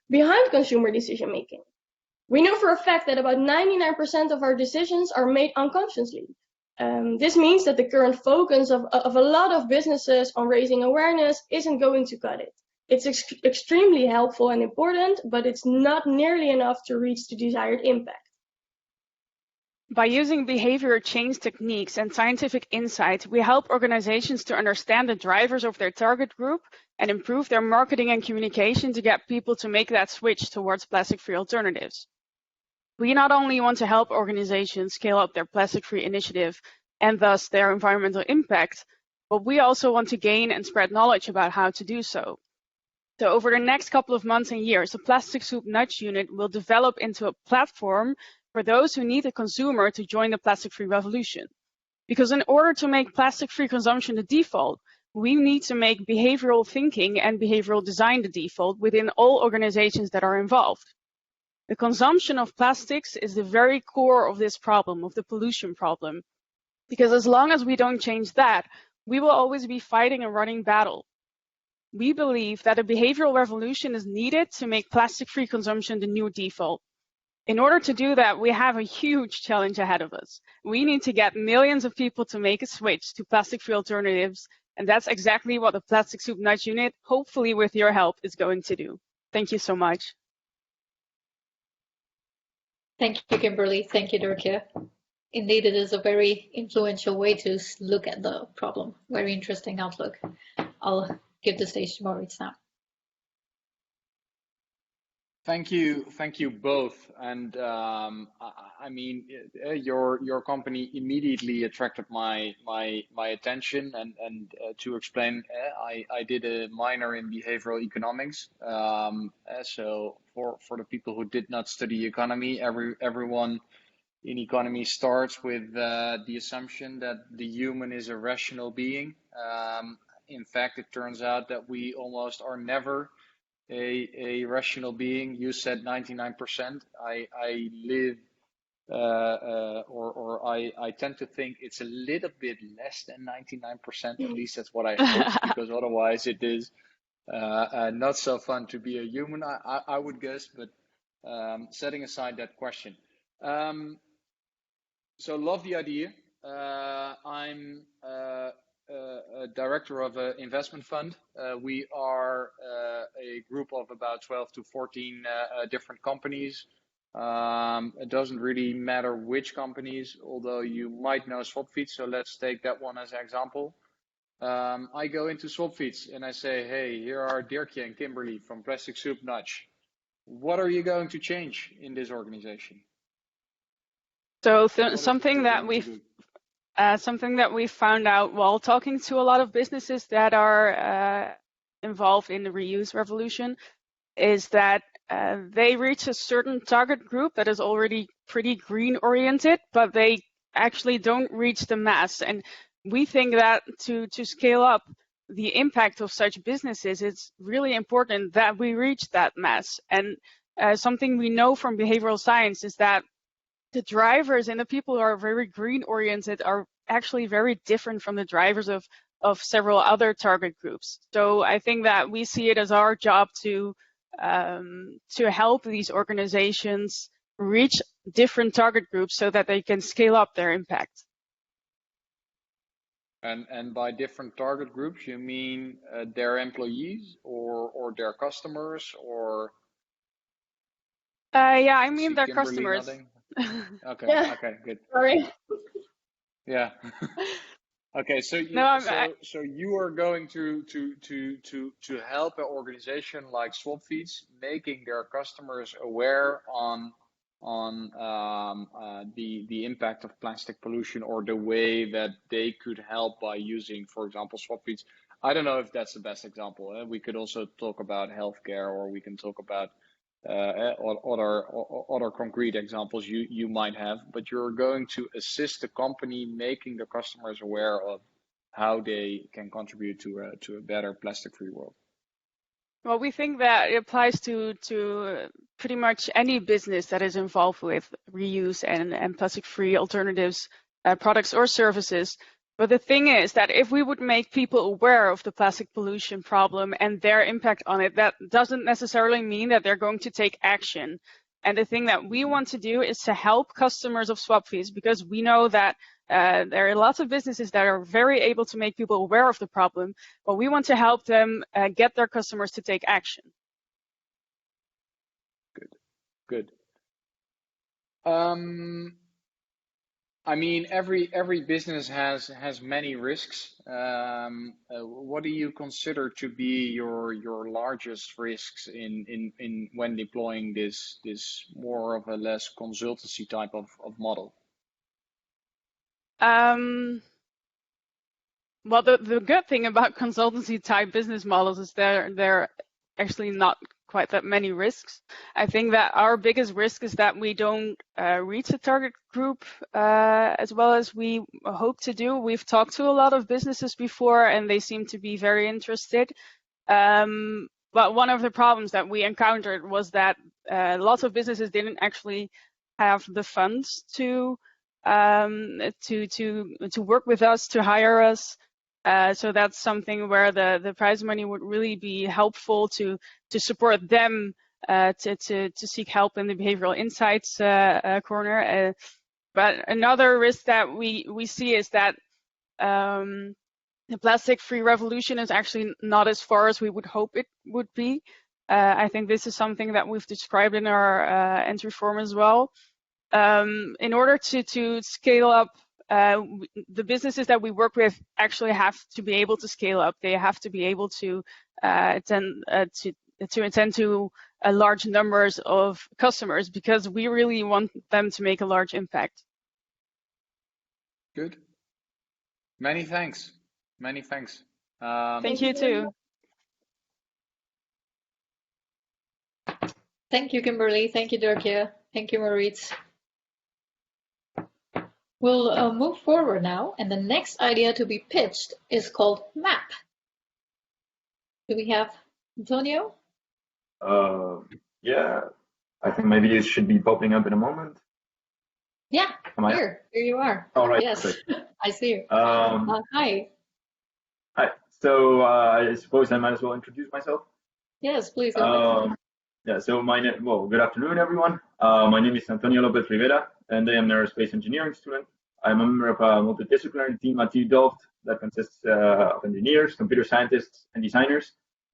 behind consumer decision-making. We know for a fact that about 99% of our decisions are made unconsciously. This means that the current focus of a lot of businesses on raising awareness isn't going to cut it. It's extremely helpful and important, but it's not nearly enough to reach the desired impact. By using behavior change techniques and scientific insight, we help organizations to understand the drivers of their target group and improve their marketing and communication to get people to make that switch towards plastic-free alternatives. We not only want to help organizations scale up their plastic-free initiative and thus their environmental impact, but we also want to gain and spread knowledge about how to do so. So over the next couple of months and years, the Plastic Soup Nudge Unit will develop into a platform for those who need a consumer to join the plastic-free revolution. Because in order to make plastic-free consumption the default, we need to make behavioral thinking and behavioral design the default within all organizations that are involved. The consumption of plastics is the very core of this problem, of the pollution problem. Because as long as we don't change that, we will always be fighting a running battle. We believe that a behavioral revolution is needed to make plastic-free consumption the new default. In order to do that, we have a huge challenge ahead of us. We need to get millions of people to make a switch to plastic-free alternatives, and that's exactly what the Plastic Soup Nudge Unit, hopefully with your help, is going to do. Thank you so much. Thank you, Kimberly. Thank you, Dirkje. Indeed, it is a very influential way to look at the problem. Very interesting outlook. I'll give the stage to Maurice now. Thank you both. And I mean, your company immediately attracted my attention. And to explain, I did a minor in behavioral economics. So for the people who did not study economy, everyone in economy starts with the assumption that the human is a rational being. In fact, it turns out that we almost are never a rational being. You said 99%. I live or I tend to think it's a little bit less than 99%. At least that's what I hope, because otherwise it is not so fun to be a human, I would guess. But setting aside that question, so love the idea. I'm a director of an investment fund. We are a group of about 12 to 14 different companies. It doesn't really matter which companies, although you might know Swapfiets, so let's take that one as an example. I go into Swapfiets and I say, hey, here are Dirkje and Kimberly from Plastic Soup Nudge. What are you going to change in this organization? So something that we found out while talking to a lot of businesses that are involved in the reuse revolution is that they reach a certain target group that is already pretty green oriented, but they actually don't reach the mass. And we think that to scale up the impact of such businesses, it's really important that we reach that mass. And something we know from behavioral science is that the drivers and the people who are very green oriented are actually very different from the drivers of several other target groups. So I think that we see it as our job to help these organizations reach different target groups so that they can scale up their impact. And by different target groups, you mean their employees or their customers or? Yeah, I mean their customers. Okay. Yeah. Okay. Good. Sorry. Yeah. Okay. So so you are going to help an organization like Swapfiets making their customers aware on the impact of plastic pollution or the way that they could help by using, for example, Swapfiets. I don't know if that's the best example. We could also talk about healthcare, or we can talk about other concrete examples you might have, but you're going to assist the company making the customers aware of how they can contribute to a better plastic-free world. Well, we think that it applies to pretty much any business that is involved with reuse and plastic-free alternatives, products or services. But the thing is that if we would make people aware of the plastic pollution problem and their impact on it, that doesn't necessarily mean that they're going to take action. And the thing that we want to do is to help customers of Swapfiets, because we know that there are lots of businesses that are very able to make people aware of the problem, but we want to help them get their customers to take action. Good. I mean, every business has many risks. What do you consider to be your largest risks in when deploying this more of a less consultancy type of model? Well, the good thing about consultancy type business models is they're actually not quite that many risks. I think that our biggest risk is that we don't reach a target group as well as we hope to do. We've talked to a lot of businesses before and they seem to be very interested. But one of the problems that we encountered was that lots of businesses didn't actually have the funds to work with us, to hire us. So that's something where the prize money would really be helpful to support them to seek help in the behavioral insights corner. But another risk that we see is that the plastic-free revolution is actually not as far as we would hope it would be. I think this is something that we've described in our entry form as well. In order to scale up, the businesses that we work with actually have to be able to scale up. They have to be able to attend to large numbers of customers because we really want them to make a large impact. Good. Many thanks. Many thanks. Thank you too. Thank you, Kimberly. Thank you, Dirkje. Thank you, Maurice. We'll move forward now, and the next idea to be pitched is called MAP. Do we have Antonio? Yeah, I think maybe it should be popping up in a moment. Yeah, here you are. All right. Yes, I see you. Hi. Hi. So I suppose I might as well introduce myself. Yes, please. Yeah. So good afternoon, everyone. My name is Antonio Lopez Rivera, and I am an aerospace engineering student. I'm a member of a multidisciplinary team at TU Delft that consists of engineers, computer scientists, and designers.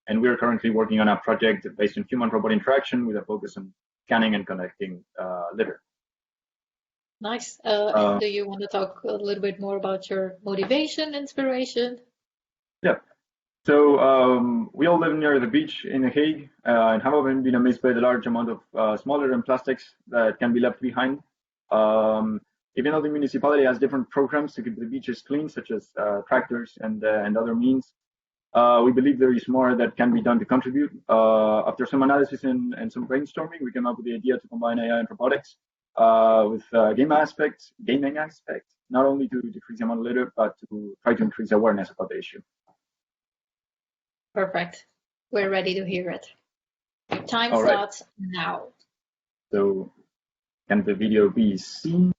And we're currently working on a project based on human-robot interaction with a focus on scanning and connecting litter. Nice. And do you want to talk a little bit more about your motivation, inspiration? Yeah. So we all live near the beach in The Hague and have often been amazed by the large amount of small litter and plastics that can be left behind. Even though the municipality has different programs to keep the beaches clean, such as tractors and other means, we believe there is more that can be done to contribute. After some analysis and some brainstorming, we came up with the idea to combine AI and robotics with gaming aspects, not only to decrease the amount of litter, but to try to increase awareness about the issue. Perfect. We're ready to hear it. Your time All starts right. now. So can the video be seen?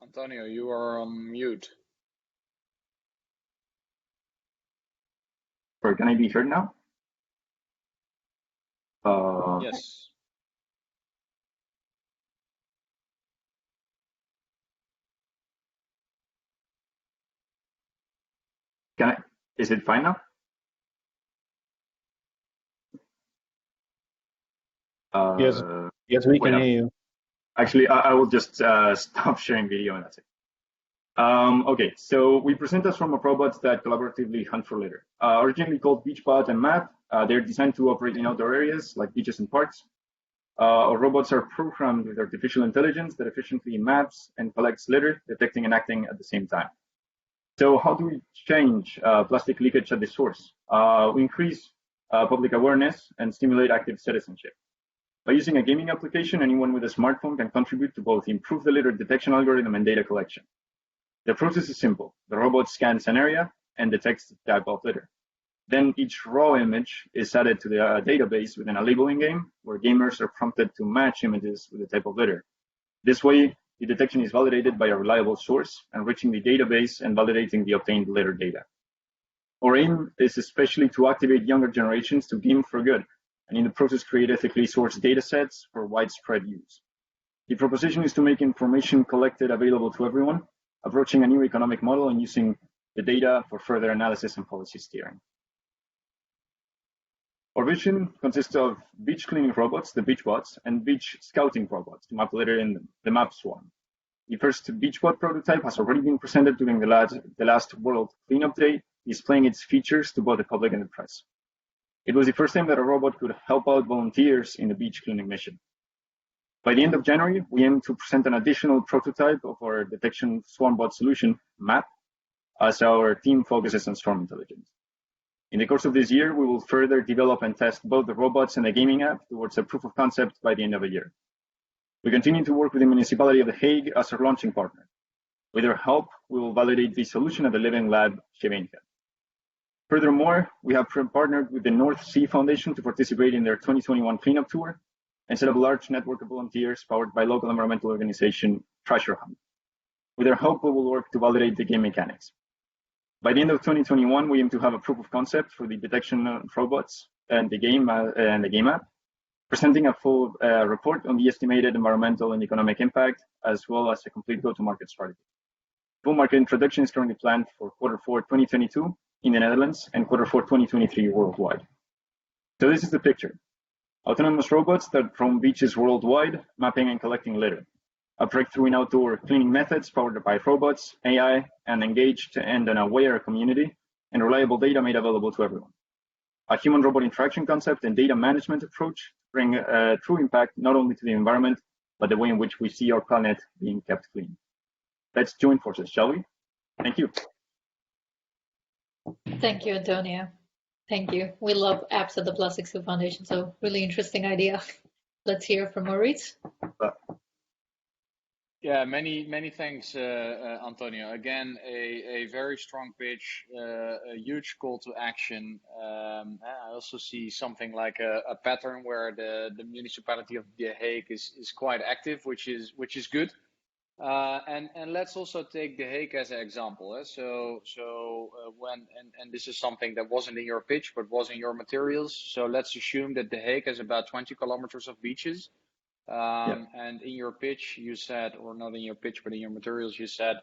Antonio, you are on mute. Or can I be heard now? Yes. Can I? Is it fine now? Yes, we can hear you. Actually, I will just stop sharing video and that's it. Okay, so we present us from robots that collaboratively hunt for litter. Originally called BeachBot and Map, they're designed to operate in outdoor areas like beaches and parks. Our robots are programmed with artificial intelligence that efficiently maps and collects litter, detecting and acting at the same time. So how do we change plastic leakage at the source? We increase public awareness and stimulate active citizenship. By using a gaming application, anyone with a smartphone can contribute to both improve the litter detection algorithm and data collection. The process is simple. The robot scans an area and detects the type of litter. Then each raw image is added to the database within a labeling game where gamers are prompted to match images with the type of litter. This way, the detection is validated by a reliable source, enriching the database and validating the obtained litter data. Our aim is especially to activate younger generations to game for good, and in the process create ethically sourced data sets for widespread use. The proposition is to make information collected available to everyone, approaching a new economic model and using the data for further analysis and policy steering. Our vision consists of beach cleaning robots, the BeachBots, and beach scouting robots to map litter in the map swarm. The first BeachBot prototype has already been presented during the last World Cleanup Day, displaying its features to both the public and the press. It was the first time that a robot could help out volunteers in the beach cleaning mission. By the end of January, we aim to present an additional prototype of our detection swarmbot solution, MAP, as our team focuses on swarm intelligence. In the course of this year, we will further develop and test both the robots and the gaming app towards a proof of concept by the end of the year. We continue to work with the municipality of The Hague as our launching partner. With their help, we will validate the solution at the Living Lab Scheveningen. Furthermore, we have partnered with the North Sea Foundation to participate in their 2021 cleanup tour and set up a large network of volunteers powered by local environmental organization Treasure Hunt. With their help, we will work to validate the game mechanics. By the end of 2021, we aim to have a proof of concept for the detection of robots and the game app, presenting a full report on the estimated environmental and economic impact, as well as a complete go-to-market strategy. Full market introduction is currently planned for Q4 2022 in the Netherlands and Q4 2023 worldwide. So this is the picture. Autonomous robots that roam beaches worldwide, mapping and collecting litter. A breakthrough in outdoor cleaning methods powered by robots, AI, an engaged and an aware community, and reliable data made available to everyone. A human-robot interaction concept and data management approach bring true impact not only to the environment, but the way in which we see our planet being kept clean. Let's join forces, shall we? Thank you. Thank you, Antonio. Thank you. We love apps at the Plastic Soup Foundation, so really interesting idea. Let's hear from Maurice. Yeah, many thanks, Antonio. Again, a very strong pitch, a huge call to action. I also see something like a pattern where the municipality of The Hague is quite active, which is good. And let's also take The Hague as an example. When this is something that wasn't in your pitch but was in your materials. So let's assume that The Hague has about 20 kilometers of beaches. And in your pitch you said, or not in your pitch but in your materials you said,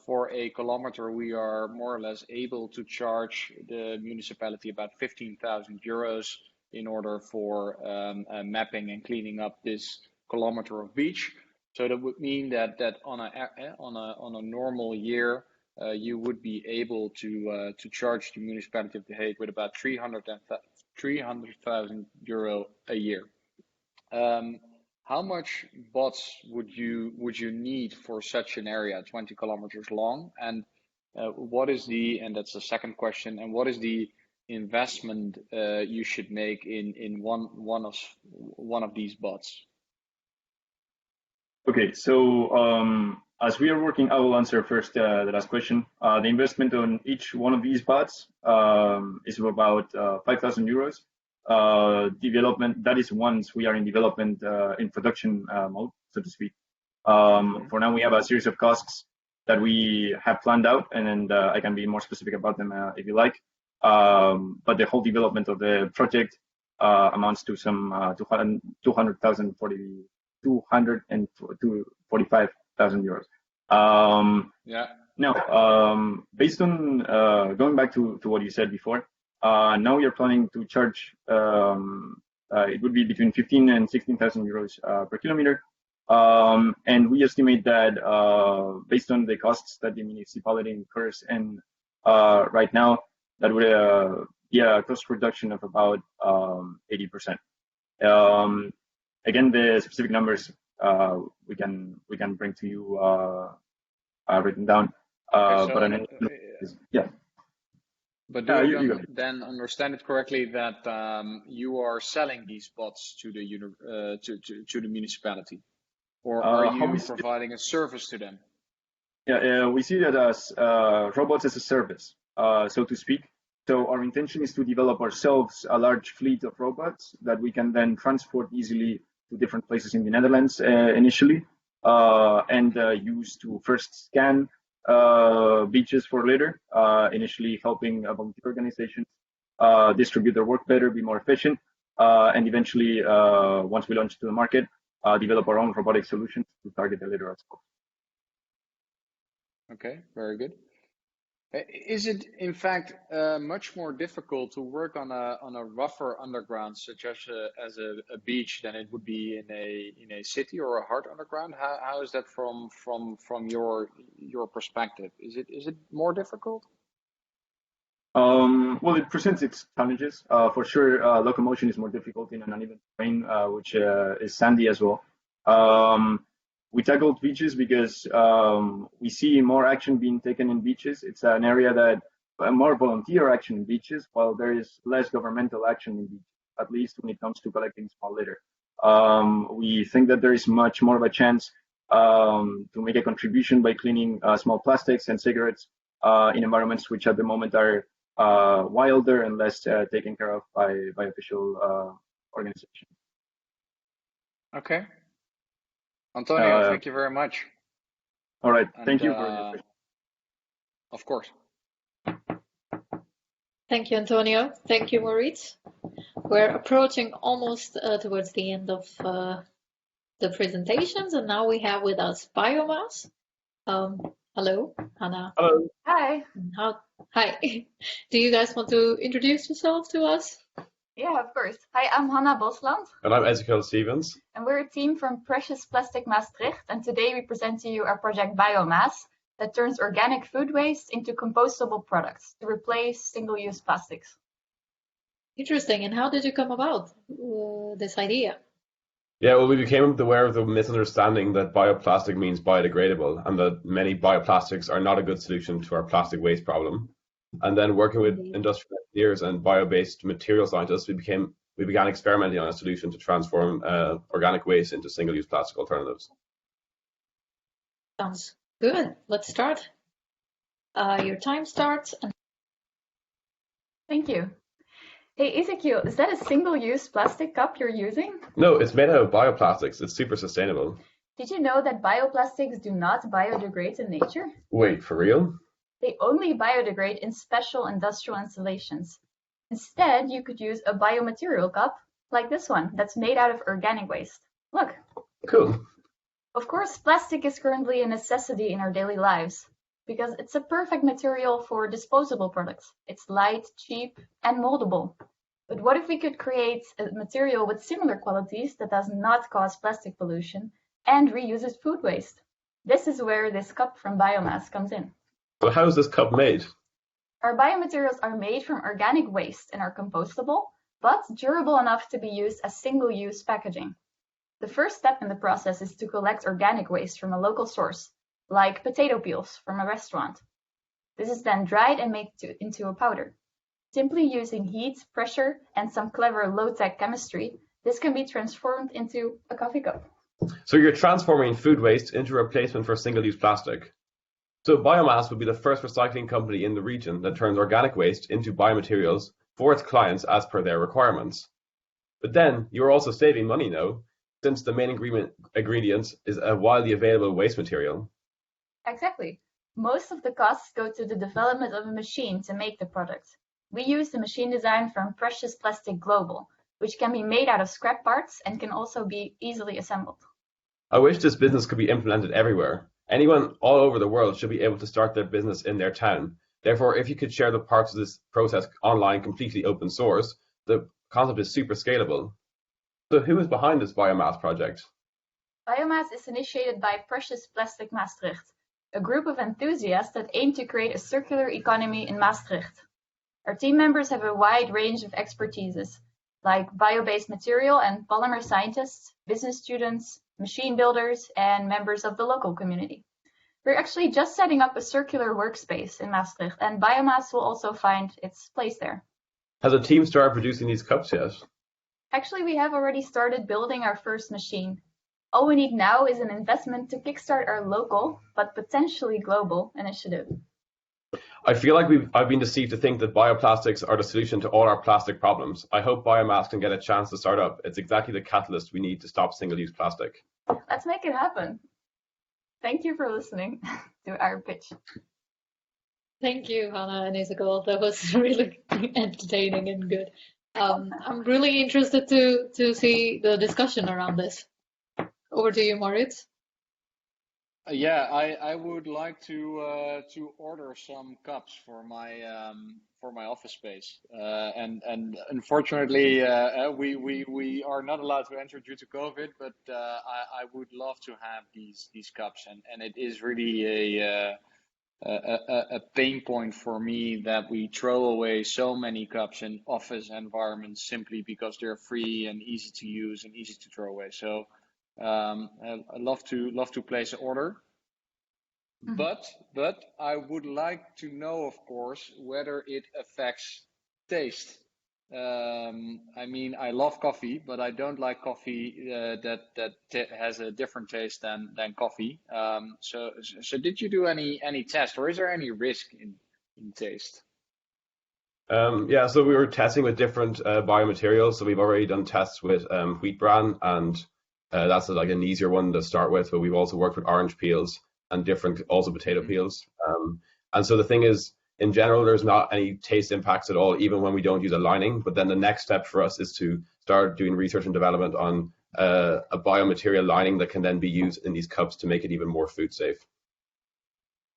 for a kilometer we are more or less able to charge the municipality about 15,000 euros in order for mapping and cleaning up this kilometer of beach. So that would mean that on a normal year, you would be able to charge the municipality of The Hague with about 300,000 euro a year. How much bots would you need for such an area, 20 kilometers long? And what is and that's the second question, and what is the investment you should make in one of these bots? Okay, so as we are working, I will answer first the last question. The investment on each one of these bots is about 5,000 euros. Development, that is once we are in development in production mode, so to speak. For now, we have a series of costs that we have planned out, and then I can be more specific about them if you like. But the whole development of the project amounts to some 245,000 euros. Now, based on going back to what you said before, now we are planning to charge, it would be between 15 and 16,000 euros per kilometer. And we estimate that based on the costs that the municipality incurs, and right now, that would be a cost reduction of about 80%. Again, the specific numbers we can bring to you written down. But do you then understand it correctly that you are selling these bots to the municipality, or are you providing a service to them? Yeah, we see that as robots as a service, so to speak. So our intention is to develop ourselves a large fleet of robots that we can then transport easily to different places in the Netherlands initially, and use to first scan beaches for later, initially helping volunteer organizations distribute their work better, be more efficient, and eventually, once we launch to the market, develop our own robotic solutions to target the later as well. Okay, very good. Is it in fact much more difficult to work on a rougher underground, such as a beach, than it would be in a city or a hard underground? How is that from your perspective? Is it more difficult? Well, it presents its challenges. For sure, locomotion is more difficult in an uneven terrain, which is sandy as well. We tackled beaches because we see more action being taken in beaches. It's an area that more volunteer action in beaches, while there is less governmental action in beaches, at least when it comes to collecting small litter. We think that there is much more of a chance to make a contribution by cleaning small plastics and cigarettes in environments which at the moment are wilder and less taken care of by official organizations. Okay. Antonio, thank you very much. All right, thank you for your question. Of course. Thank you, Antonio. Thank you, Maurice. We're approaching almost towards the end of the presentations, and now we have with us biomass. Hello, Hannah. Hello. Hi. Hi. Do you guys want to introduce yourselves to us? Yeah, of course. Hi, I'm Hannah Bosland. And I'm Ezekiel Stevens. And we're a team from Precious Plastic Maastricht. And today we present to you our project Biomass that turns organic food waste into compostable products to replace single-use plastics. Interesting. And how did you come about this idea? Yeah, well, we became aware of the misunderstanding that bioplastic means biodegradable and that many bioplastics are not a good solution to our plastic waste problem. And then working with industrial engineers and bio-based material scientists, we began experimenting on a solution to transform organic waste into single-use plastic alternatives. Sounds good. Let's start. Your time starts. Thank you. Hey, Ezekiel, is that a single-use plastic cup you're using? No, it's made out of bioplastics. It's super sustainable. Did you know that bioplastics do not biodegrade in nature? Wait, for real? They only biodegrade in special industrial installations. Instead, you could use a biomaterial cup, like this one, that's made out of organic waste. Look. Cool. Of course, plastic is currently a necessity in our daily lives, because it's a perfect material for disposable products. It's light, cheap, and moldable. But what if we could create a material with similar qualities that does not cause plastic pollution and reuses food waste? This is where this cup from biomass comes in. So how is this cup made? Our biomaterials are made from organic waste and are compostable, but durable enough to be used as single-use packaging. The first step in the process is to collect organic waste from a local source, like potato peels from a restaurant. This is then dried and made into a powder. Simply using heat, pressure, and some clever low-tech chemistry, this can be transformed into a coffee cup. So you're transforming food waste into a replacement for single-use plastic. So Biomass would be the first recycling company in the region that turns organic waste into biomaterials for its clients as per their requirements. But then you're also saving money now, since the main ingredient is a widely available waste material. Exactly. Most of the costs go to the development of a machine to make the product. We use the machine design from Precious Plastic Global, which can be made out of scrap parts and can also be easily assembled. I wish this business could be implemented everywhere. Anyone all over the world should be able to start their business in their town. Therefore, if you could share the parts of this process online completely open source, the concept is super scalable. So who is behind this biomass project? Biomass is initiated by Precious Plastic Maastricht, a group of enthusiasts that aim to create a circular economy in Maastricht. Our team members have a wide range of expertises, like bio-based material and polymer scientists, business students, machine builders, and members of the local community. We're actually just setting up a circular workspace in Maastricht, and biomass will also find its place there. Has a team started producing these cups yet? Actually, we have already started building our first machine. All we need now is an investment to kickstart our local, but potentially global, initiative. I feel like I've been deceived to think that bioplastics are the solution to all our plastic problems. I hope biomass can get a chance to start up. It's exactly the catalyst we need to stop single-use plastic. Let's make it happen. Thank you for listening to our pitch. Thank you, Hannah and Isabel. That was really entertaining and good. I'm really interested to see the discussion around this. Over to you, Moritz. Yeah, I would like to order some cups for my office space, and unfortunately we are not allowed to enter due to COVID. But I would love to have these cups, and it is really a pain point for me that we throw away so many cups in office environments simply because they're free and easy to use and easy to throw away. So. I love to place an order, but I would like to know, of course, whether it affects taste. I mean, I love coffee, but I don't like coffee that has a different taste than coffee. So did you do any test, or is there any risk in taste? Yeah, so we were testing with different biomaterials. So we've already done tests with wheat bran, and that's like an easier one to start with, but we've also worked with orange peels and different, also potato peels. And so the thing is, in general, there's not any taste impacts at all, even when we don't use a lining. But then the next step for us is to start doing research and development on a biomaterial lining that can then be used in these cups to make it even more food safe.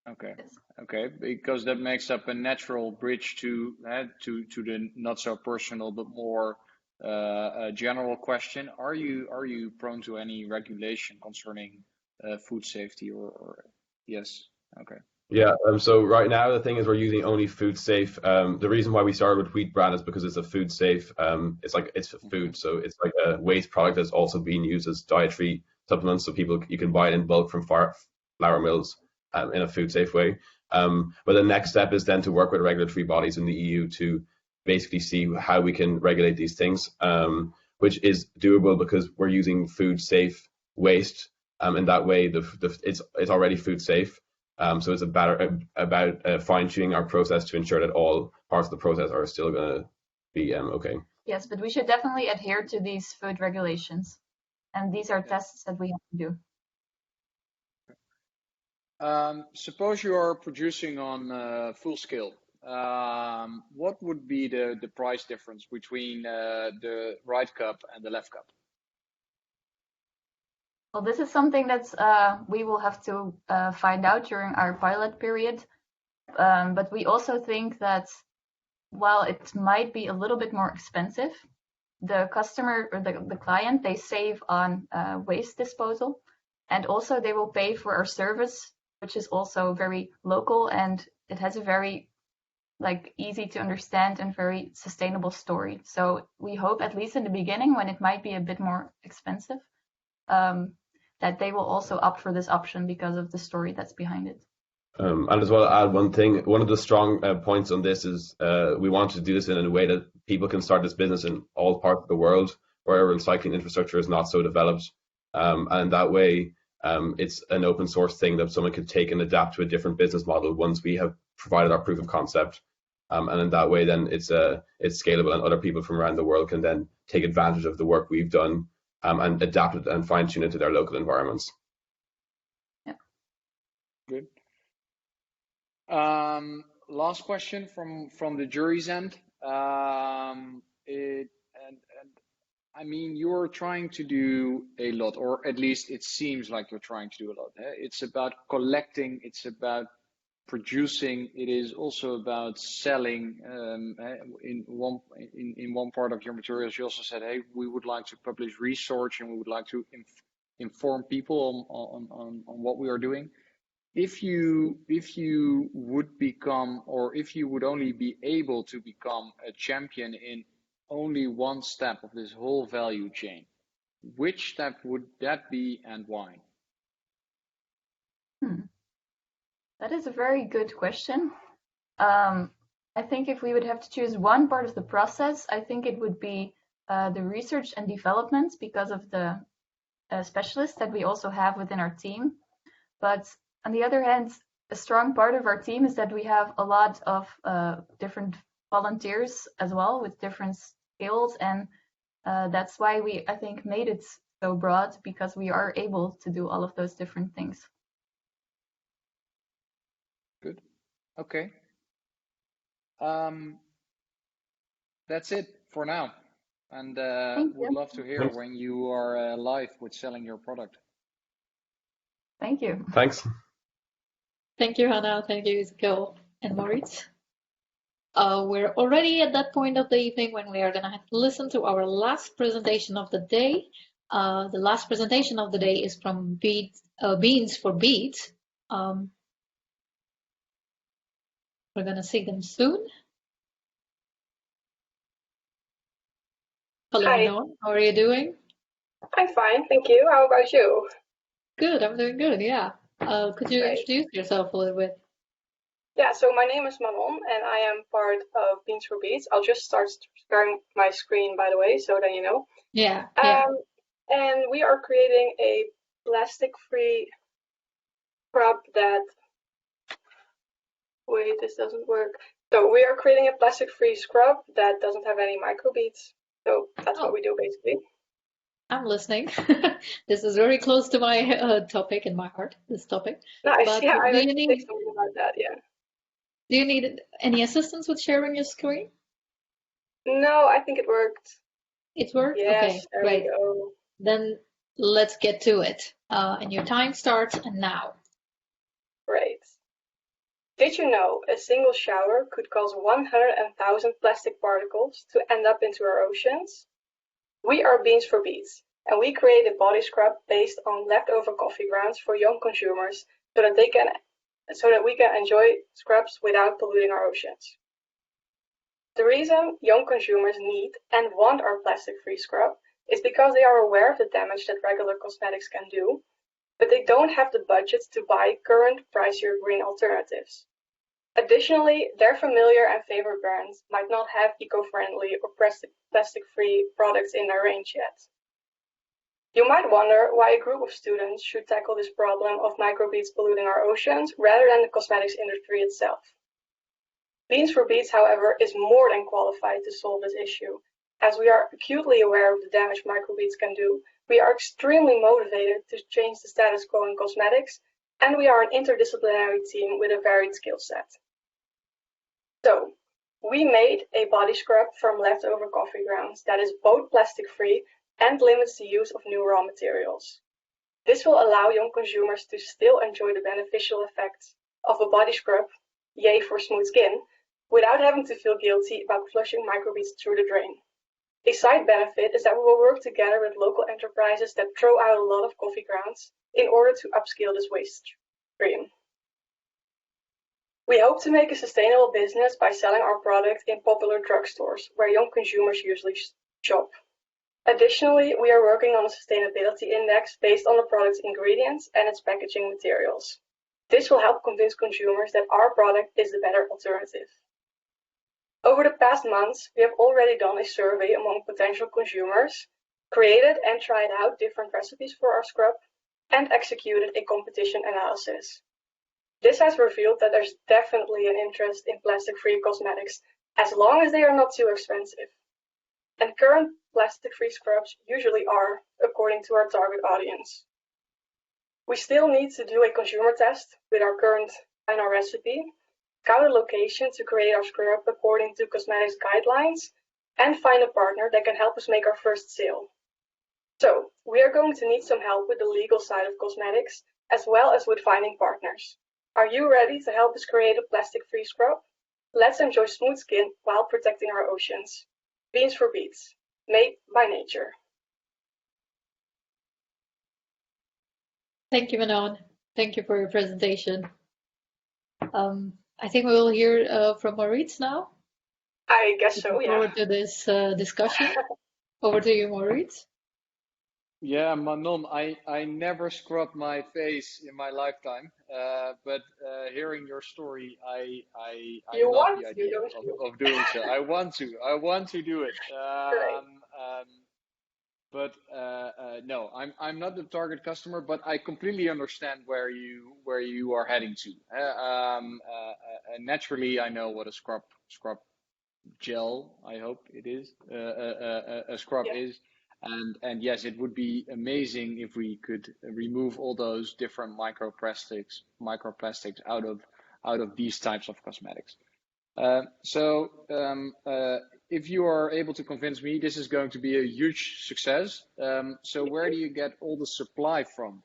Okay, because that makes up a natural bridge to the not so personal but more a general question. Are you prone to any regulation concerning food safety or yes? Okay. Yeah, so right now the thing is we're using only food safe. The reason why we started with wheat bran is because it's a food safe. It's food, so it's like a waste product that's also being used as dietary supplements. So you can buy it in bulk from flour mills in a food safe way. But the next step is then to work with regulatory bodies in the EU to basically see how we can regulate these things, which is doable because we're using food safe waste. In that way, it's already food safe. So it's about fine-tuning our process to ensure that all parts of the process are still going to be okay. Yes, but we should definitely adhere to these food regulations, and these are tests that we have to do. Suppose you are producing on full scale. What would be the price difference between the right cup and the left cup? Well, this is something that's we will have to find out during our pilot period. But we also think that while it might be a little bit more expensive, the customer or the client, they save on waste disposal, and also they will pay for our service, which is also very local, and it has a very easy to understand and very sustainable story. So we hope, at least in the beginning, when it might be a bit more expensive, that they will also opt for this option because of the story that's behind it. And as well, add one thing. One of the strong points on this is we want to do this in a way that people can start this business in all parts of the world where recycling infrastructure is not so developed. And that way, it's an open source thing that someone can take and adapt to a different business model once we have provided our proof of concept. And in that way, then it's scalable, and other people from around the world can then take advantage of the work we've done and adapt it and fine tune it to their local environments. Yeah. Good. Last question from the jury's end. I mean, you're trying to do a lot, or at least it seems like you're trying to do a lot. It's about collecting, it's about producing, it is also about selling. In one part of your materials, you also said, hey, we would like to publish research and we would like to inform people on what we are doing. If you would become, or if you would only be able to become a champion in only one step of this whole value chain, which step would that be and why? That is a very good question. I think if we would have to choose one part of the process, I think it would be the research and development, because of the specialists that we also have within our team. But on the other hand, a strong part of our team is that we have a lot of different volunteers as well with different skills, and that's why we, I think, made it so broad, because we are able to do all of those different things. Good. Okay. That's it for now, and would love to hear when you are live with selling your product. Thank you. Thanks. Thank you, Hannah. Thank you, Gil and Maurice. We're already at that point of the evening when we are going to have to listen to our last presentation of the day. The last presentation of the day is from Beans for Beats. We're going to see them soon. Hello, Hi. Noah. How are you doing? I'm fine, thank you. How about you? Good, I'm doing good, yeah. Could you introduce yourself a little bit? Yeah, so my name is Manon and I am part of Beans for Beats. I'll just start sharing my screen, by the way, so that you know. Yeah. And we are creating a plastic-free scrub that... Wait, this doesn't work. So we are creating a plastic-free scrub that doesn't have any microbeads. So that's what we do, basically. I'm listening. This is very close to my topic in my heart, this topic. Nice, But yeah, I do like you to say need something about that, yeah. do you need any assistance with sharing your screen? No, I think it worked. It worked? Yes, Okay, there great. we go. Then let's get to it. And your time starts now. Great. Did you know a single shower could cause 100,000 plastic particles to end up into our oceans? We are Beans for Beats, and we create a body scrub based on leftover coffee grounds for young consumers so that we can enjoy scrubs without polluting our oceans. The reason young consumers need and want our plastic-free scrub is because they are aware of the damage that regular cosmetics can do, but they don't have the budget to buy current pricier green alternatives. Additionally, their familiar and favorite brands might not have eco-friendly or plastic-free products in their range yet. You might wonder why a group of students should tackle this problem of microbeads polluting our oceans rather than the cosmetics industry itself. Beans for Beats, however, is more than qualified to solve this issue. As we are acutely aware of the damage microbeads can do, we are extremely motivated to change the status quo in cosmetics and we are an interdisciplinary team with a varied skill set. So, we made a body scrub from leftover coffee grounds that is both plastic-free and limits the use of new raw materials. This will allow young consumers to still enjoy the beneficial effects of a body scrub, yay for smooth skin, without having to feel guilty about flushing microbeads through the drain. A side benefit is that we will work together with local enterprises that throw out a lot of coffee grounds in order to upscale this waste stream. We hope to make a sustainable business by selling our product in popular drugstores where young consumers usually shop. Additionally, we are working on a sustainability index based on the product's ingredients and its packaging materials. This will help convince consumers that our product is the better alternative. Over the past months, we have already done a survey among potential consumers, created and tried out different recipes for our scrub, and executed a competition analysis. This has revealed that there's definitely an interest in plastic-free cosmetics, as long as they are not too expensive. And current plastic-free scrubs usually are, according to our target audience. We still need to do a consumer test with our current and our recipe, scout a location to create our scrub according to cosmetics guidelines, and find a partner that can help us make our first sale. So, we are going to need some help with the legal side of cosmetics, as well as with finding partners. Are you ready to help us create a plastic-free scrub? Let's enjoy smooth skin while protecting our oceans. Beans for Beats, made by nature. Thank you, Manon. Thank you for your presentation. I think we will hear from Maurice now. I guess so, yeah. Forward to this discussion. Over to you, Maurice. Yeah, Manon, I never scrubbed my face in my lifetime, but hearing your story, I love the idea of doing so. I want to do it. But no, I'm not the target customer, but I completely understand where you are heading to. Naturally, I know what a scrub gel, I hope it is, a scrub is. And yes, it would be amazing if we could remove all those different microplastics out of these types of cosmetics. If you are able to convince me, this is going to be a huge success. So where do you get all the supply from?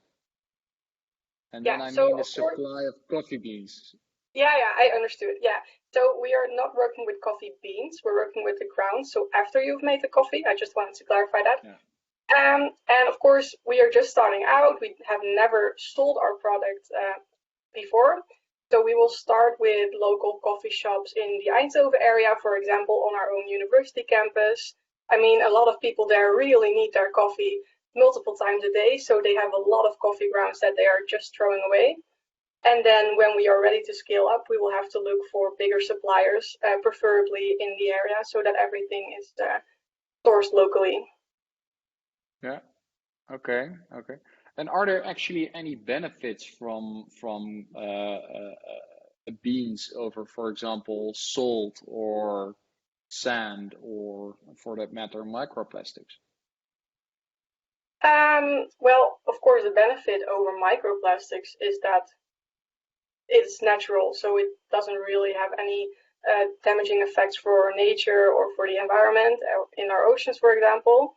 And then I mean the supply of coffee beans. Yeah, I understood. Yeah. So we are not working with coffee beans. We're working with the grounds. So after you've made the coffee, I just wanted to clarify that. Yeah. And of course, we are just starting out. We have never sold our product before. So we will start with local coffee shops in the Eindhoven area, for example, on our own university campus. I mean, a lot of people there really need their coffee multiple times a day. So they have a lot of coffee grounds that they are just throwing away. And then when we are ready to scale up, we will have to look for bigger suppliers, preferably in the area, so that everything is sourced locally. Yeah. Okay. And are there actually any benefits from beans over, for example, salt or sand, or for that matter, microplastics? Well, of course, the benefit over microplastics is that it's natural, so it doesn't really have any damaging effects for nature or for the environment in our oceans, for example.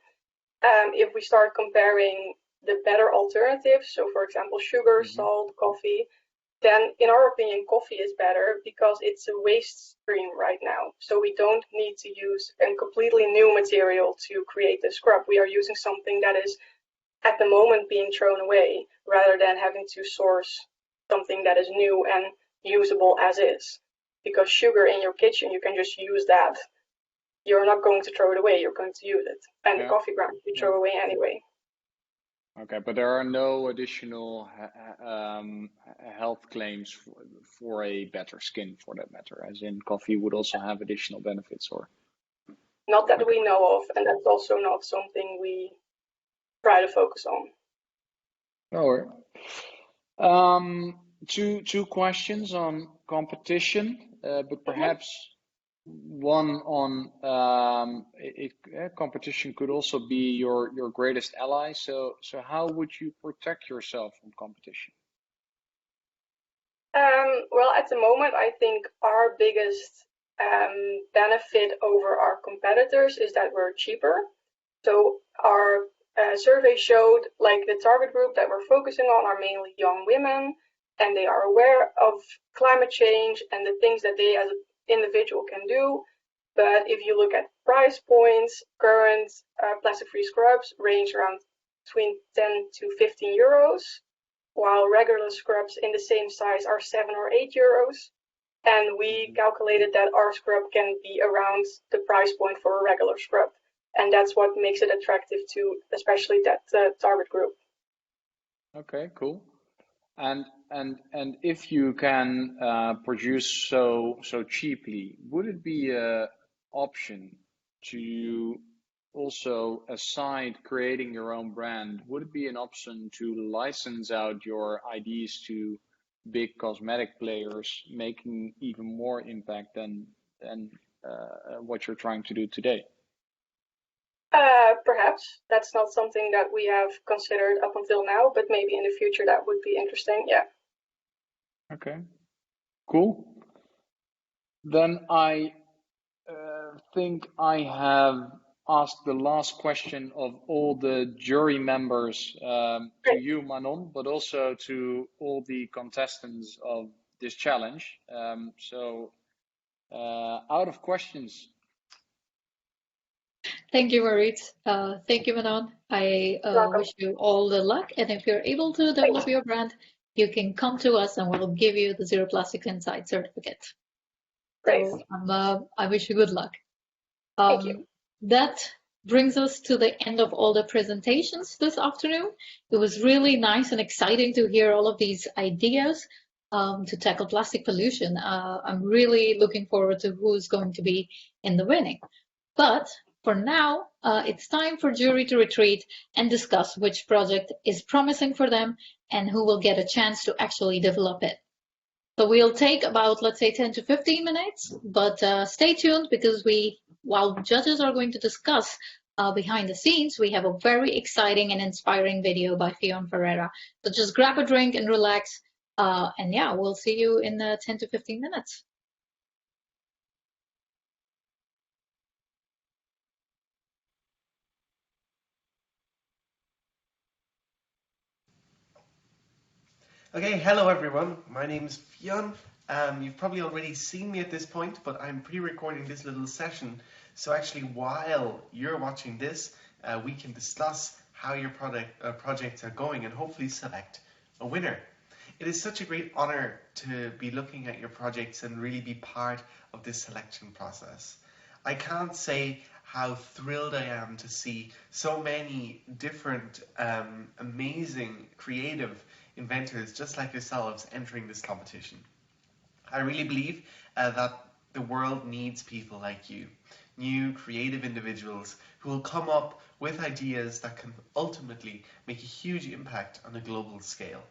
If we start comparing the better alternatives, so for example, sugar, salt, coffee, then in our opinion, coffee is better because it's a waste stream right now. So we don't need to use a completely new material to create the scrub. We are using something that is at the moment being thrown away rather than having to source something that is new and usable as is. Because sugar in your kitchen, you can just use that. You're not going to throw it away, you're going to use it. And the coffee ground you throw away anyway. Okay, but there are no additional health claims for a better skin, for that matter, as in coffee would also have additional benefits, or? Not that we know of, and that's also not something we try to focus on. No worries. Two questions on competition, but perhaps one on competition could also be your greatest ally. So how would you protect yourself from competition? Well, at the moment, I think our biggest benefit over our competitors is that we're cheaper. So our survey showed like the target group that we're focusing on are mainly young women, and they are aware of climate change and the things that they as an individual can do. But if you look at price points, current plastic-free scrubs range around between 10 to 15 euros, while regular scrubs in the same size are 7 or 8 euros. And we calculated that our scrub can be around the price point for a regular scrub. And that's what makes it attractive to especially that target group. Okay, cool. And if you can produce so cheaply, would it be an option to also, aside creating your own brand, would it be an option to license out your ideas to big cosmetic players, making even more impact than what you're trying to do today? Perhaps that's not something that we have considered up until now, but maybe in the future that would be interesting. Yeah. Okay, cool. Then I think I have asked the last question of all the jury members to you, Manon, but also to all the contestants of this challenge. So out of questions. Thank you, Marit. Thank you, Manon. I wish you all the luck. And if you're able to develop your brand, you can come to us and we'll give you the Zero Plastic Insight certificate. Great. So I wish you good luck. Thank you. That brings us to the end of all the presentations this afternoon. It was really nice and exciting to hear all of these ideas to tackle plastic pollution. I'm really looking forward to who's going to be in the winning. But for now, it's time for jury to retreat and discuss which project is promising for them and who will get a chance to actually develop it. So we'll take about, let's say, 10 to 15 minutes, but stay tuned because while judges are going to discuss behind the scenes, we have a very exciting and inspiring video by Fionn Ferreira. So just grab a drink and relax. And yeah, we'll see you in 10 to 15 minutes. Okay, hello everyone. My name is Fionn. You've probably already seen me at this point, but I'm pre-recording this little session. So actually, while you're watching this, we can discuss how your projects are going and hopefully select a winner. It is such a great honor to be looking at your projects and really be part of this selection process. I can't say how thrilled I am to see so many different, amazing, creative inventors just like yourselves entering this competition. I really believe that the world needs people like you, new creative individuals who will come up with ideas that can ultimately make a huge impact on a global scale.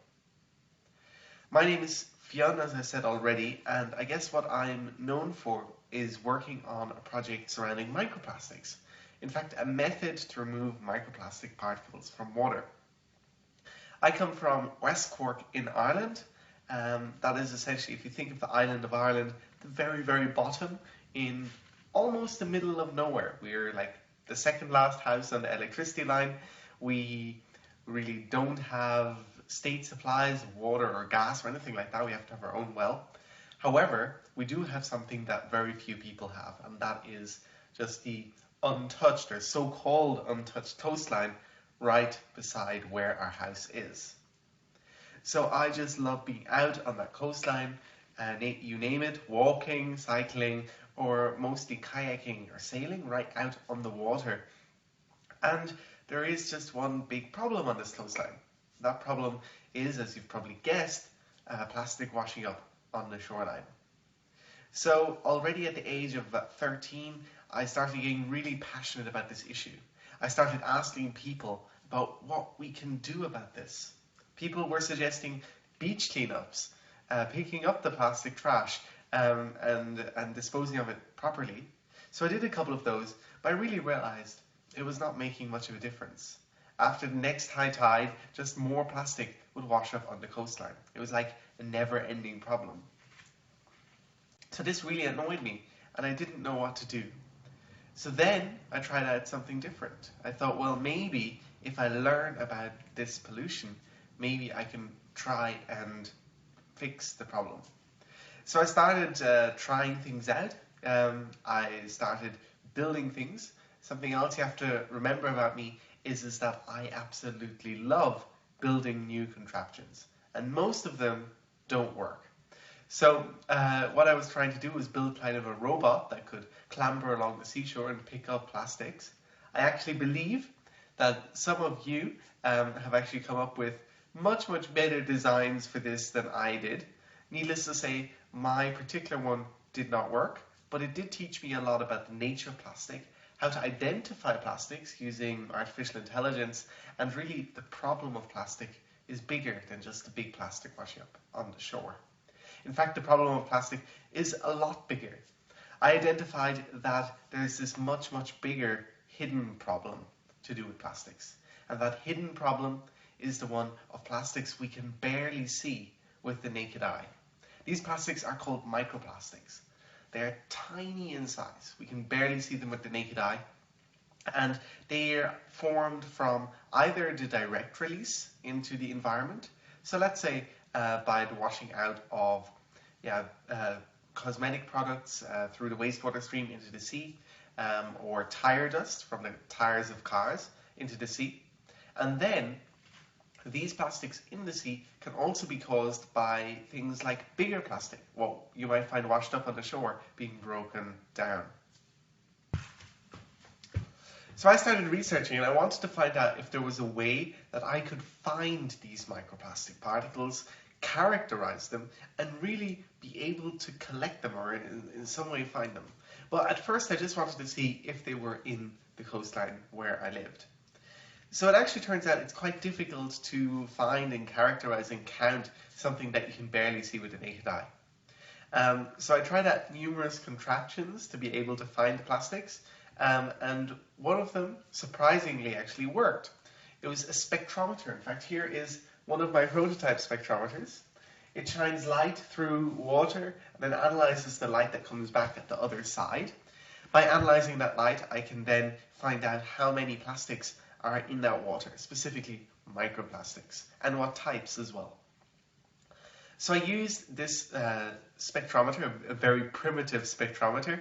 My name is Fionn, as I said already, and I guess what I'm known for is working on a project surrounding microplastics. In fact, a method to remove microplastic particles from water. I come from West Cork in Ireland. That is essentially, if you think of the island of Ireland, the very, very bottom in almost the middle of nowhere. We're like the second last house on the electricity line. We really don't have state supplies of water or gas or anything like that. We have to have our own well. However, we do have something that very few people have, and that is just the untouched or so-called untouched coastline right beside where our house is. So I just love being out on that coastline, and you name it, walking, cycling, or mostly kayaking or sailing right out on the water. And there is just one big problem on this coastline. That problem is, as you've probably guessed, plastic washing up on the shoreline. So already at the age of 13, I started getting really passionate about this issue. I started asking people about what we can do about this. People were suggesting beach cleanups, picking up the plastic trash and disposing of it properly. So I did a couple of those, but I really realized it was not making much of a difference. After the next high tide, just more plastic would wash up on the coastline. It was like a never-ending problem. So this really annoyed me, and I didn't know what to do. So then I tried out something different. I thought, well, maybe if I learn about this pollution, maybe I can try and fix the problem. So I started trying things out. I started building things. Something else you have to remember about me is that I absolutely love building new contraptions, and most of them don't work. So what I was trying to do was build kind of a robot that could clamber along the seashore and pick up plastics. I actually believe that some of you have actually come up with much, much better designs for this than I did. Needless to say, my particular one did not work, but it did teach me a lot about the nature of plastic, how to identify plastics using artificial intelligence, and really the problem of plastic is bigger than just the big plastic washing up on the shore. In fact, the problem of plastic is a lot bigger. I identified that there's this much, much bigger hidden problem to do with plastics. And that hidden problem is the one of plastics we can barely see with the naked eye. These plastics are called microplastics. They're tiny in size. We can barely see them with the naked eye. And they're formed from either the direct release into the environment. So let's say by the washing out of cosmetic products through the wastewater stream into the sea, or tire dust from the tires of cars into the sea. And then these plastics in the sea can also be caused by things like bigger plastic, what you might find washed up on the shore, being broken down. So I started researching, and I wanted to find out if there was a way that I could find these microplastic particles, characterize them, and really be able to collect them, or in some way find them. But at first I just wanted to see if they were in the coastline where I lived. So it actually turns out it's quite difficult to find and characterize and count something that you can barely see with the naked eye. So I tried out numerous contraptions to be able to find the plastics, and one of them surprisingly actually worked. It was a spectrometer. In fact, here is one of my prototype spectrometers. It shines light through water and then analyzes the light that comes back at the other side. By analyzing that light, I can then find out how many plastics are in that water, specifically microplastics, and what types as well. So I used this spectrometer, a very primitive spectrometer,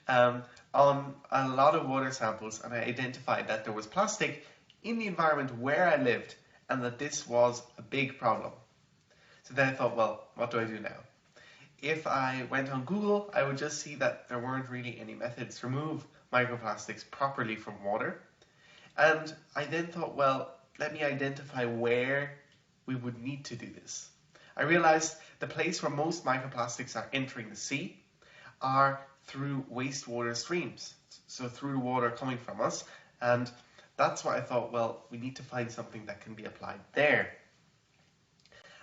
on a lot of water samples, and I identified that there was plastic in the environment where I lived, and that this was a big problem. So then I thought, well, what do I do now? If I went on Google, I would just see that there weren't really any methods to remove microplastics properly from water. And I then thought, well, let me identify where we would need to do this. I realized the place where most microplastics are entering the sea are through wastewater streams, so through the water coming from us, and that's why I thought, well, we need to find something that can be applied there.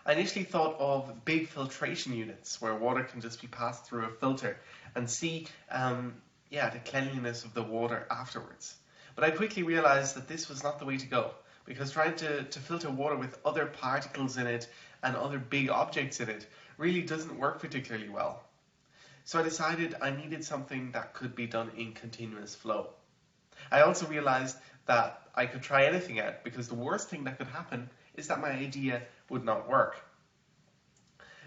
I initially thought of big filtration units where water can just be passed through a filter and see the cleanliness of the water afterwards. But I quickly realized that this was not the way to go, because trying to filter water with other particles in it and other big objects in it really doesn't work particularly well. So I decided I needed something that could be done in continuous flow. I also realized that I could try anything out, because the worst thing that could happen is that my idea would not work.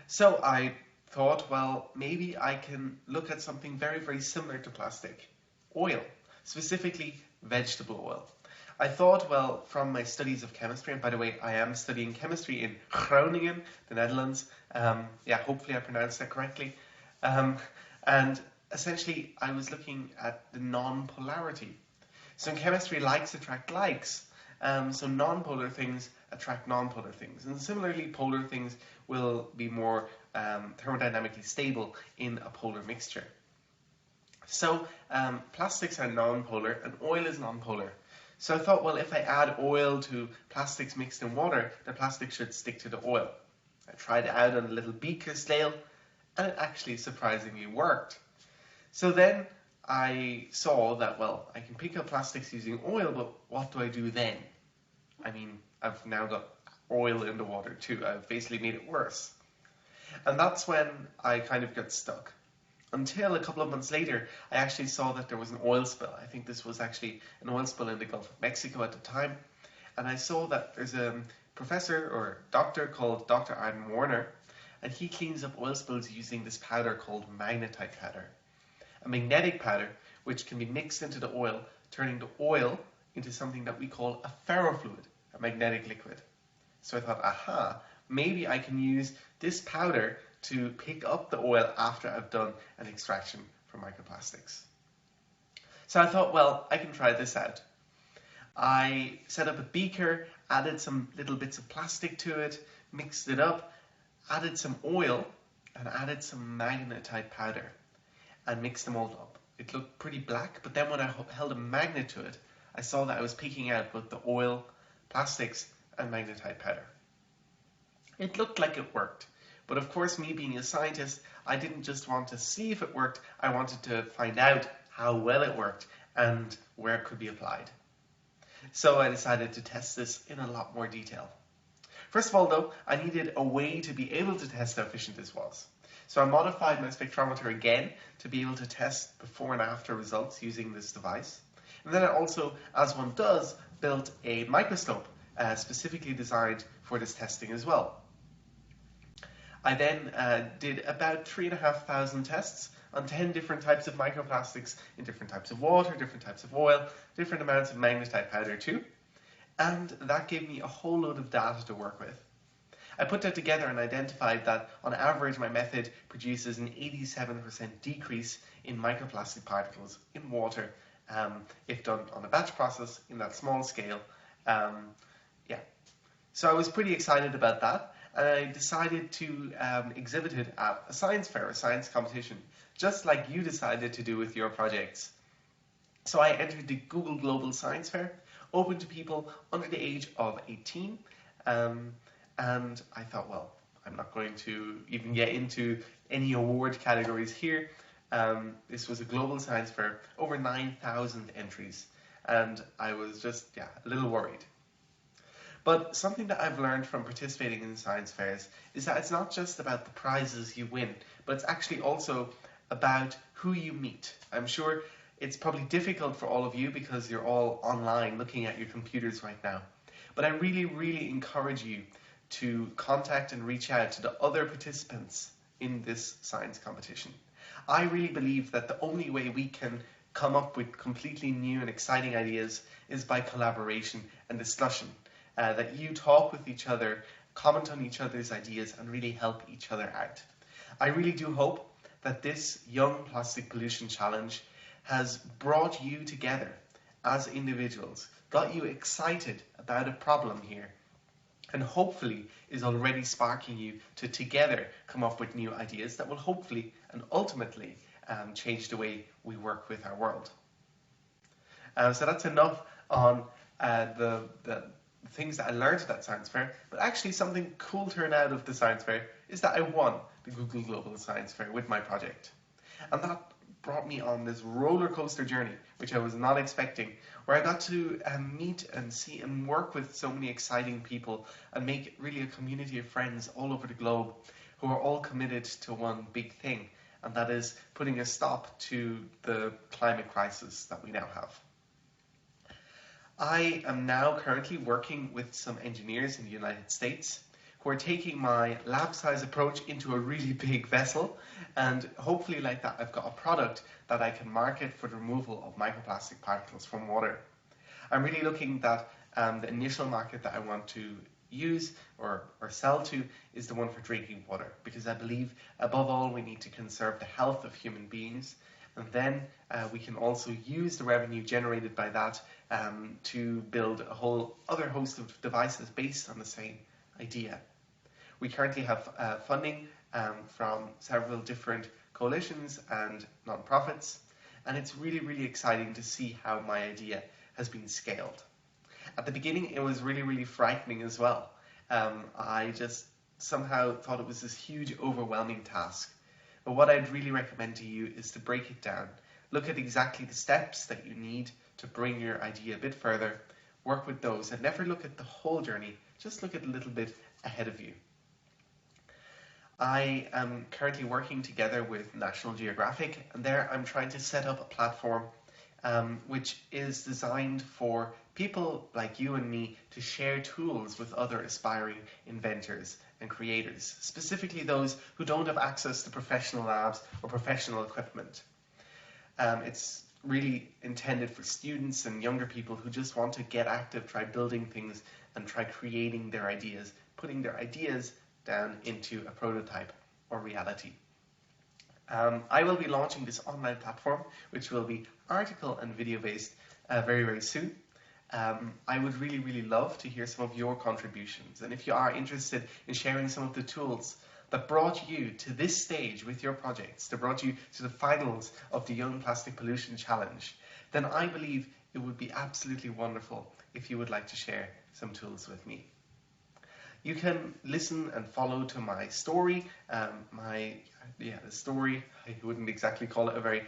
So I thought, well, maybe I can look at something very, very similar to plastic. Oil, specifically vegetable oil. I thought, well, from my studies of chemistry, and by the way, I am studying chemistry in Groningen, the Netherlands. Hopefully I pronounced that correctly. And essentially, I was looking at the non-polarity. So in chemistry, likes attract likes. So non-polar things attract non-polar things. And similarly, polar things will be more thermodynamically stable in a polar mixture. So plastics are non-polar and oil is non-polar. So I thought, well, if I add oil to plastics mixed in water, the plastic should stick to the oil. I tried it out on a little beaker scale, and it actually surprisingly worked. So then I saw that, well, I can pick up plastics using oil, but what do I do then? I mean, I've now got oil in the water too. I've basically made it worse. And that's when I kind of got stuck. Until a couple of months later, I actually saw that there was an oil spill. I think this was actually an oil spill in the Gulf of Mexico at the time. And I saw that there's a professor or doctor called Dr. Arden Warner, and he cleans up oil spills using this powder called magnetite powder. A magnetic powder which can be mixed into the oil, turning the oil into something that we call a ferrofluid, a magnetic liquid. So I thought, aha, maybe I can use this powder to pick up the oil after I've done an extraction from microplastics. So I thought, well, I can try this out. I set up a beaker, added some little bits of plastic to it, mixed it up, added some oil, and added some magnetite powder, and mixed them all up. It looked pretty black, but then when I held a magnet to it, I saw that I was peeking out both the oil, plastics, and magnetite powder. It looked like it worked, but of course, me being a scientist, I didn't just want to see if it worked, I wanted to find out how well it worked and where it could be applied. So I decided to test this in a lot more detail. First of all though, I needed a way to be able to test how efficient this was. So I modified my spectrometer again to be able to test before and after results using this device. And then I also, as one does, built a microscope specifically designed for this testing as well. I then did about 3,500 tests on 10 different types of microplastics in different types of water, different types of oil, different amounts of magnetite powder too. And that gave me a whole load of data to work with. I put that together and identified that on average my method produces an 87% decrease in microplastic particles in water if done on a batch process in that small scale. So I was pretty excited about that, and I decided to exhibit it at a science fair, a science competition, just like you decided to do with your projects. So I entered the Google Global Science Fair, open to people under the age of 18, and I thought, well, I'm not going to even get into any award categories here. This was a global science fair, over 9,000 entries, and I was just, a little worried. But something that I've learned from participating in science fairs is that it's not just about the prizes you win, but it's actually also about who you meet. I'm sure it's probably difficult for all of you because you're all online looking at your computers right now. But I really, really encourage you to contact and reach out to the other participants in this science competition. I really believe that the only way we can come up with completely new and exciting ideas is by collaboration and discussion. That you talk with each other, comment on each other's ideas, and really help each other out. I really do hope that this Young Plastic Pollution Challenge has brought you together as individuals, got you excited about a problem here, and hopefully is already sparking you to together come up with new ideas that will hopefully and ultimately change the way we work with our world. So that's enough on the things that I learned at that science fair, but actually something cool turned out of the science fair is that I won the Google Global Science Fair with my project. And that brought me on this roller coaster journey, which I was not expecting, where I got to meet and see and work with so many exciting people and make really a community of friends all over the globe who are all committed to one big thing, and that is putting a stop to the climate crisis that we now have. I am now currently working with some engineers in the United States who are taking my lab-size approach into a really big vessel, and hopefully like that I've got a product that I can market for the removal of microplastic particles from water. I'm really looking that the initial market that I want to use or sell to is the one for drinking water, because I believe above all we need to conserve the health of human beings, and then we can also use the revenue generated by that to build a whole other host of devices based on the same idea. We currently have funding from several different coalitions and non-profits, and it's really, really exciting to see how my idea has been scaled. At the beginning, it was really, really frightening as well. I just somehow thought it was this huge, overwhelming task. But what I'd really recommend to you is to break it down. Look at exactly the steps that you need to bring your idea a bit further, work with those, and never look at the whole journey, just look at a little bit ahead of you. I am currently working together with National Geographic, and there I'm trying to set up a platform which is designed for people like you and me to share tools with other aspiring inventors and creators, specifically those who don't have access to professional labs or professional equipment. It's really intended for students and younger people who just want to get active, try building things and try creating their ideas, putting their ideas down into a prototype or reality. I will be launching this online platform, which will be article and video based very, very soon. I would really, really love to hear some of your contributions. And if you are interested in sharing some of the tools that brought you to this stage with your projects, that brought you to the finals of the Young Plastic Pollution Challenge, then I believe it would be absolutely wonderful if you would like to share some tools with me. You can listen and follow to my story. The story, I wouldn't exactly call it a very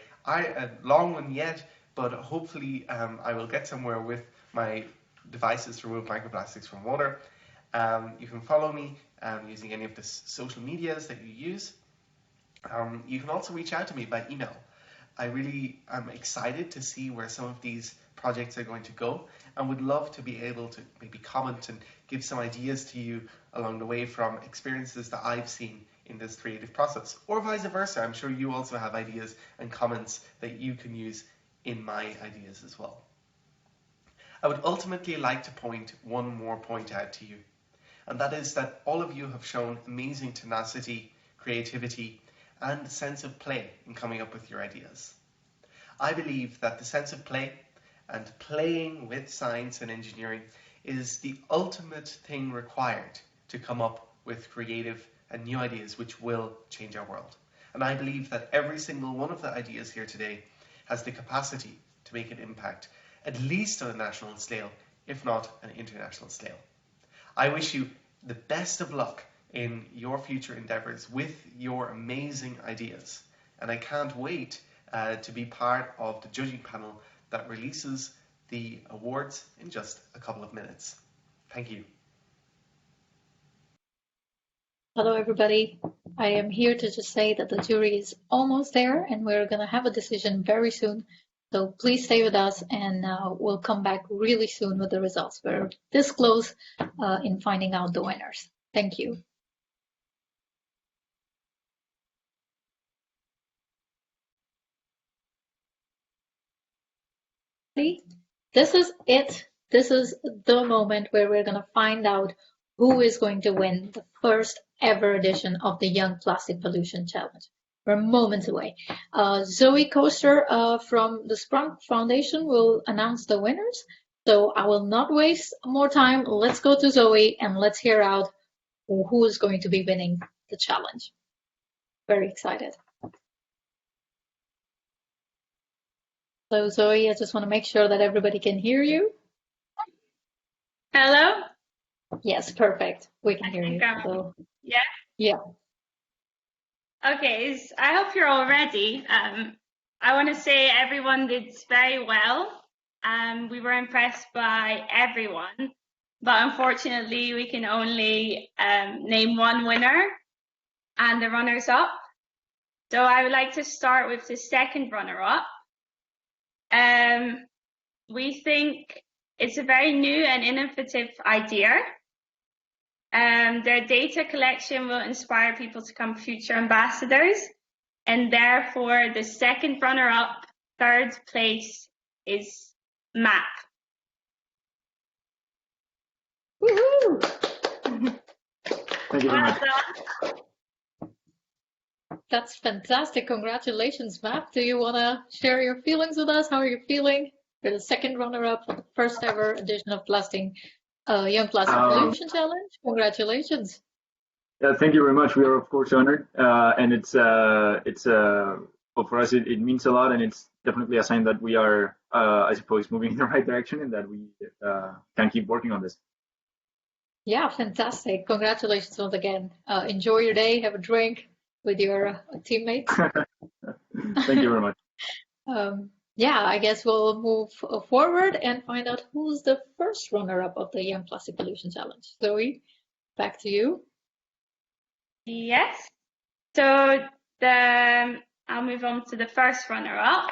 long one yet, but hopefully I will get somewhere with my devices to remove microplastics from water. You can follow me using any of the social medias that you use. You can also reach out to me by email. I really am excited to see where some of these projects are going to go and would love to be able to maybe comment and give some ideas to you along the way from experiences that I've seen in this creative process, or vice versa. I'm sure you also have ideas and comments that you can use in my ideas as well. I would ultimately like to point one more point out to you, and that is that all of you have shown amazing tenacity, creativity, and sense of play in coming up with your ideas. I believe that the sense of play and playing with science and engineering is the ultimate thing required to come up with creative and new ideas which will change our world. And I believe that every single one of the ideas here today has the capacity to make an impact, at least on a national scale, if not an international scale. I wish you the best of luck in your future endeavors with your amazing ideas. And I can't wait to be part of the judging panel that releases the awards in just a couple of minutes. Thank you. Hello, everybody. I am here to just say that the jury is almost there and we're going to have a decision very soon. So please stay with us and we'll come back really soon with the results. We're this close in finding out the winners. Thank you. This is it. This is the moment where we're going to find out who is going to win the first ever edition of the Young Plastic Pollution Challenge. We're moments away. Zoe Koester from the Sprunk Foundation will announce the winners. So I will not waste more time. Let's go to Zoe and let's hear out who is going to be winning the challenge. Very excited. So Zoe, I just want to make sure that everybody can hear you. Hello? Yes, perfect. We can hear you. So, yeah? Yeah. Okay, I hope you're all ready. I want to say everyone did very well. We were impressed by everyone, but unfortunately we can only name one winner and the runners-up. So I would like to start with the second runner-up. We think it's a very new and innovative idea. Their data collection will inspire people to become future ambassadors, and therefore the second runner-up, third place, is MAP. Woohoo! Thank you very much. That's fantastic. Congratulations, MAP. Do you want to share your feelings with us? How are you feeling? You're the second runner-up for the first ever edition of Young Plastic Pollution Challenge. Congratulations. Thank you very much. We are of course honored, and well, for us it means a lot, and it's definitely a sign that we are, I suppose, moving in the right direction, and that we can keep working on this. Yeah, fantastic. Congratulations once again. Enjoy your day. Have a drink with your teammates. Thank you very much. yeah, I guess we'll move forward and find out who's the first runner-up of the Young Plastic Pollution Challenge. Zoe, back to you. Yes. So I'll move on to the first runner-up.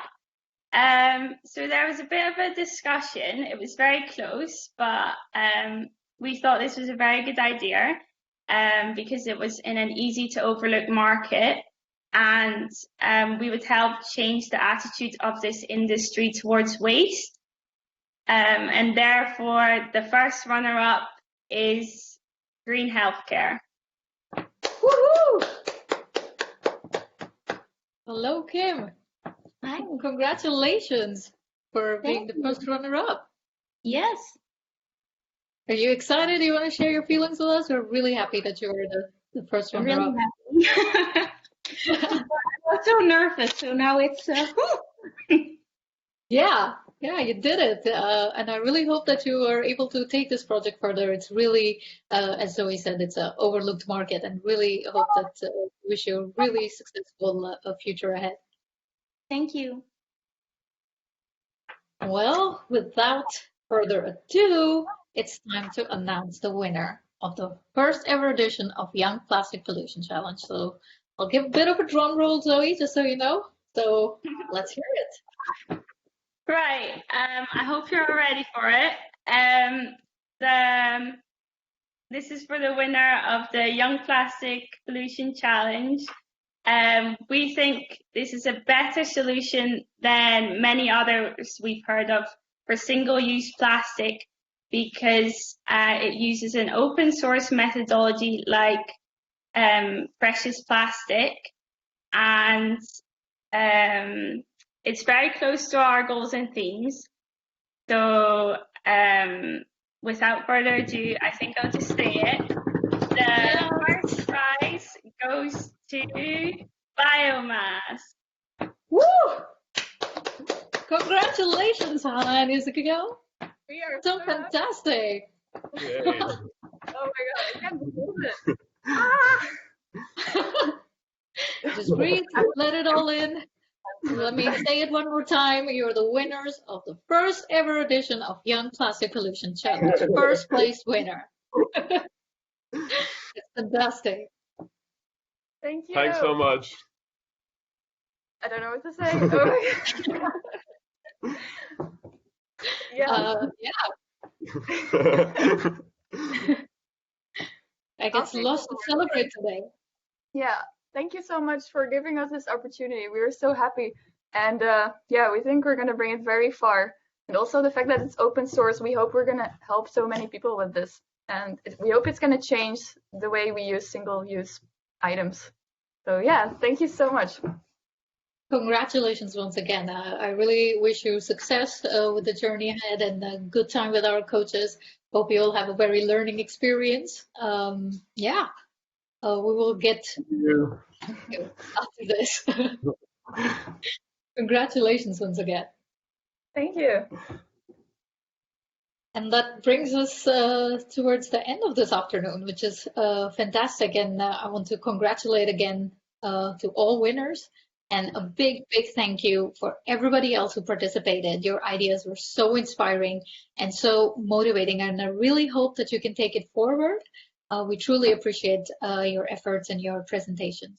So there was a bit of a discussion. It was very close, but we thought this was a very good idea because it was in an easy to overlook market, and we would help change the attitude of this industry towards waste. And therefore, the first runner-up is green healthcare. Woohoo! Hello, Kim. Hi. Congratulations for being the first runner-up. Yes. Are you excited? Do you want to share your feelings with us? We're really happy that you were the first runner-up. Really happy. I was so nervous, so now it's Yeah, you did it. And I really hope that you are able to take this project further. It's really, as Zoe said, it's an overlooked market, and really hope that wish you a really successful future ahead. Thank you. Well, without further ado, it's time to announce the winner of the first ever edition of Young Plastic Pollution Challenge. So I'll give a bit of a drum roll, Zoe, just so you know. So let's hear it. Right. I hope you're all ready for it. This is for the winner of the Young Plastic Pollution Challenge. We think this is a better solution than many others we've heard of for single-use plastic because it uses an open source methodology like precious plastic, and it's very close to our goals and themes. So without further ado, I think I'll just say it. The first prize goes to biomass. Woo! Congratulations, Hannah and Isabel. We are so fantastic. Oh my god, I can't believe it. Just breathe, let it all in. Let me say it one more time. You're the winners of the first ever edition of Young Plastic Pollution Challenge. First place winner. It's fantastic. Thank you. Thanks so much. I don't know what to say. Oh yeah. I guess lots to celebrate today. Yeah. Thank you so much for giving us this opportunity. We were so happy. And yeah, we think we're going to bring it very far. And also the fact that it's open source, we hope we're going to help so many people with this. And we hope it's going to change the way we use single-use items. So yeah, thank you so much. Congratulations once again. I really wish you success with the journey ahead and a good time with our coaches. Hope you all have a very learning experience. Yeah. We will get after this. Congratulations once again. Thank you. And that brings us towards the end of this afternoon, which is fantastic. And I want to congratulate again to all winners. And a big, big thank you for everybody else who participated. Your ideas were so inspiring and so motivating. And I really hope that you can take it forward. We truly appreciate your efforts and your presentations.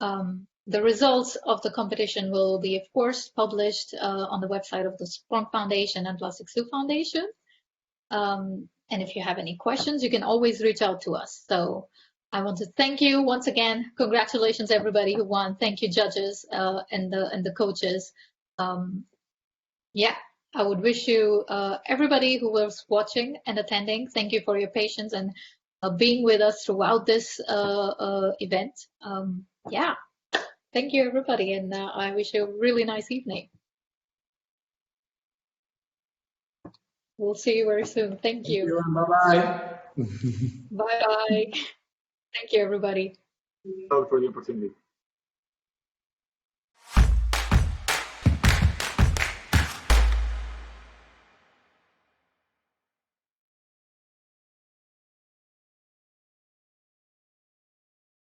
The results of the competition will be, of course, published on the website of the Sprong Foundation and Plastic Soup Foundation. And if you have any questions, you can always reach out to us. So I want to thank you once again. Congratulations, everybody who won. Thank you, judges and the coaches. Yeah, I would wish you, everybody who was watching and attending, thank you for your patience and being with us throughout this event. Yeah, thank you, everybody, and I wish you a really nice evening. We'll see you very soon. Thank you. Bye-bye. Bye-bye. Thank you, everybody. Thank you for the opportunity.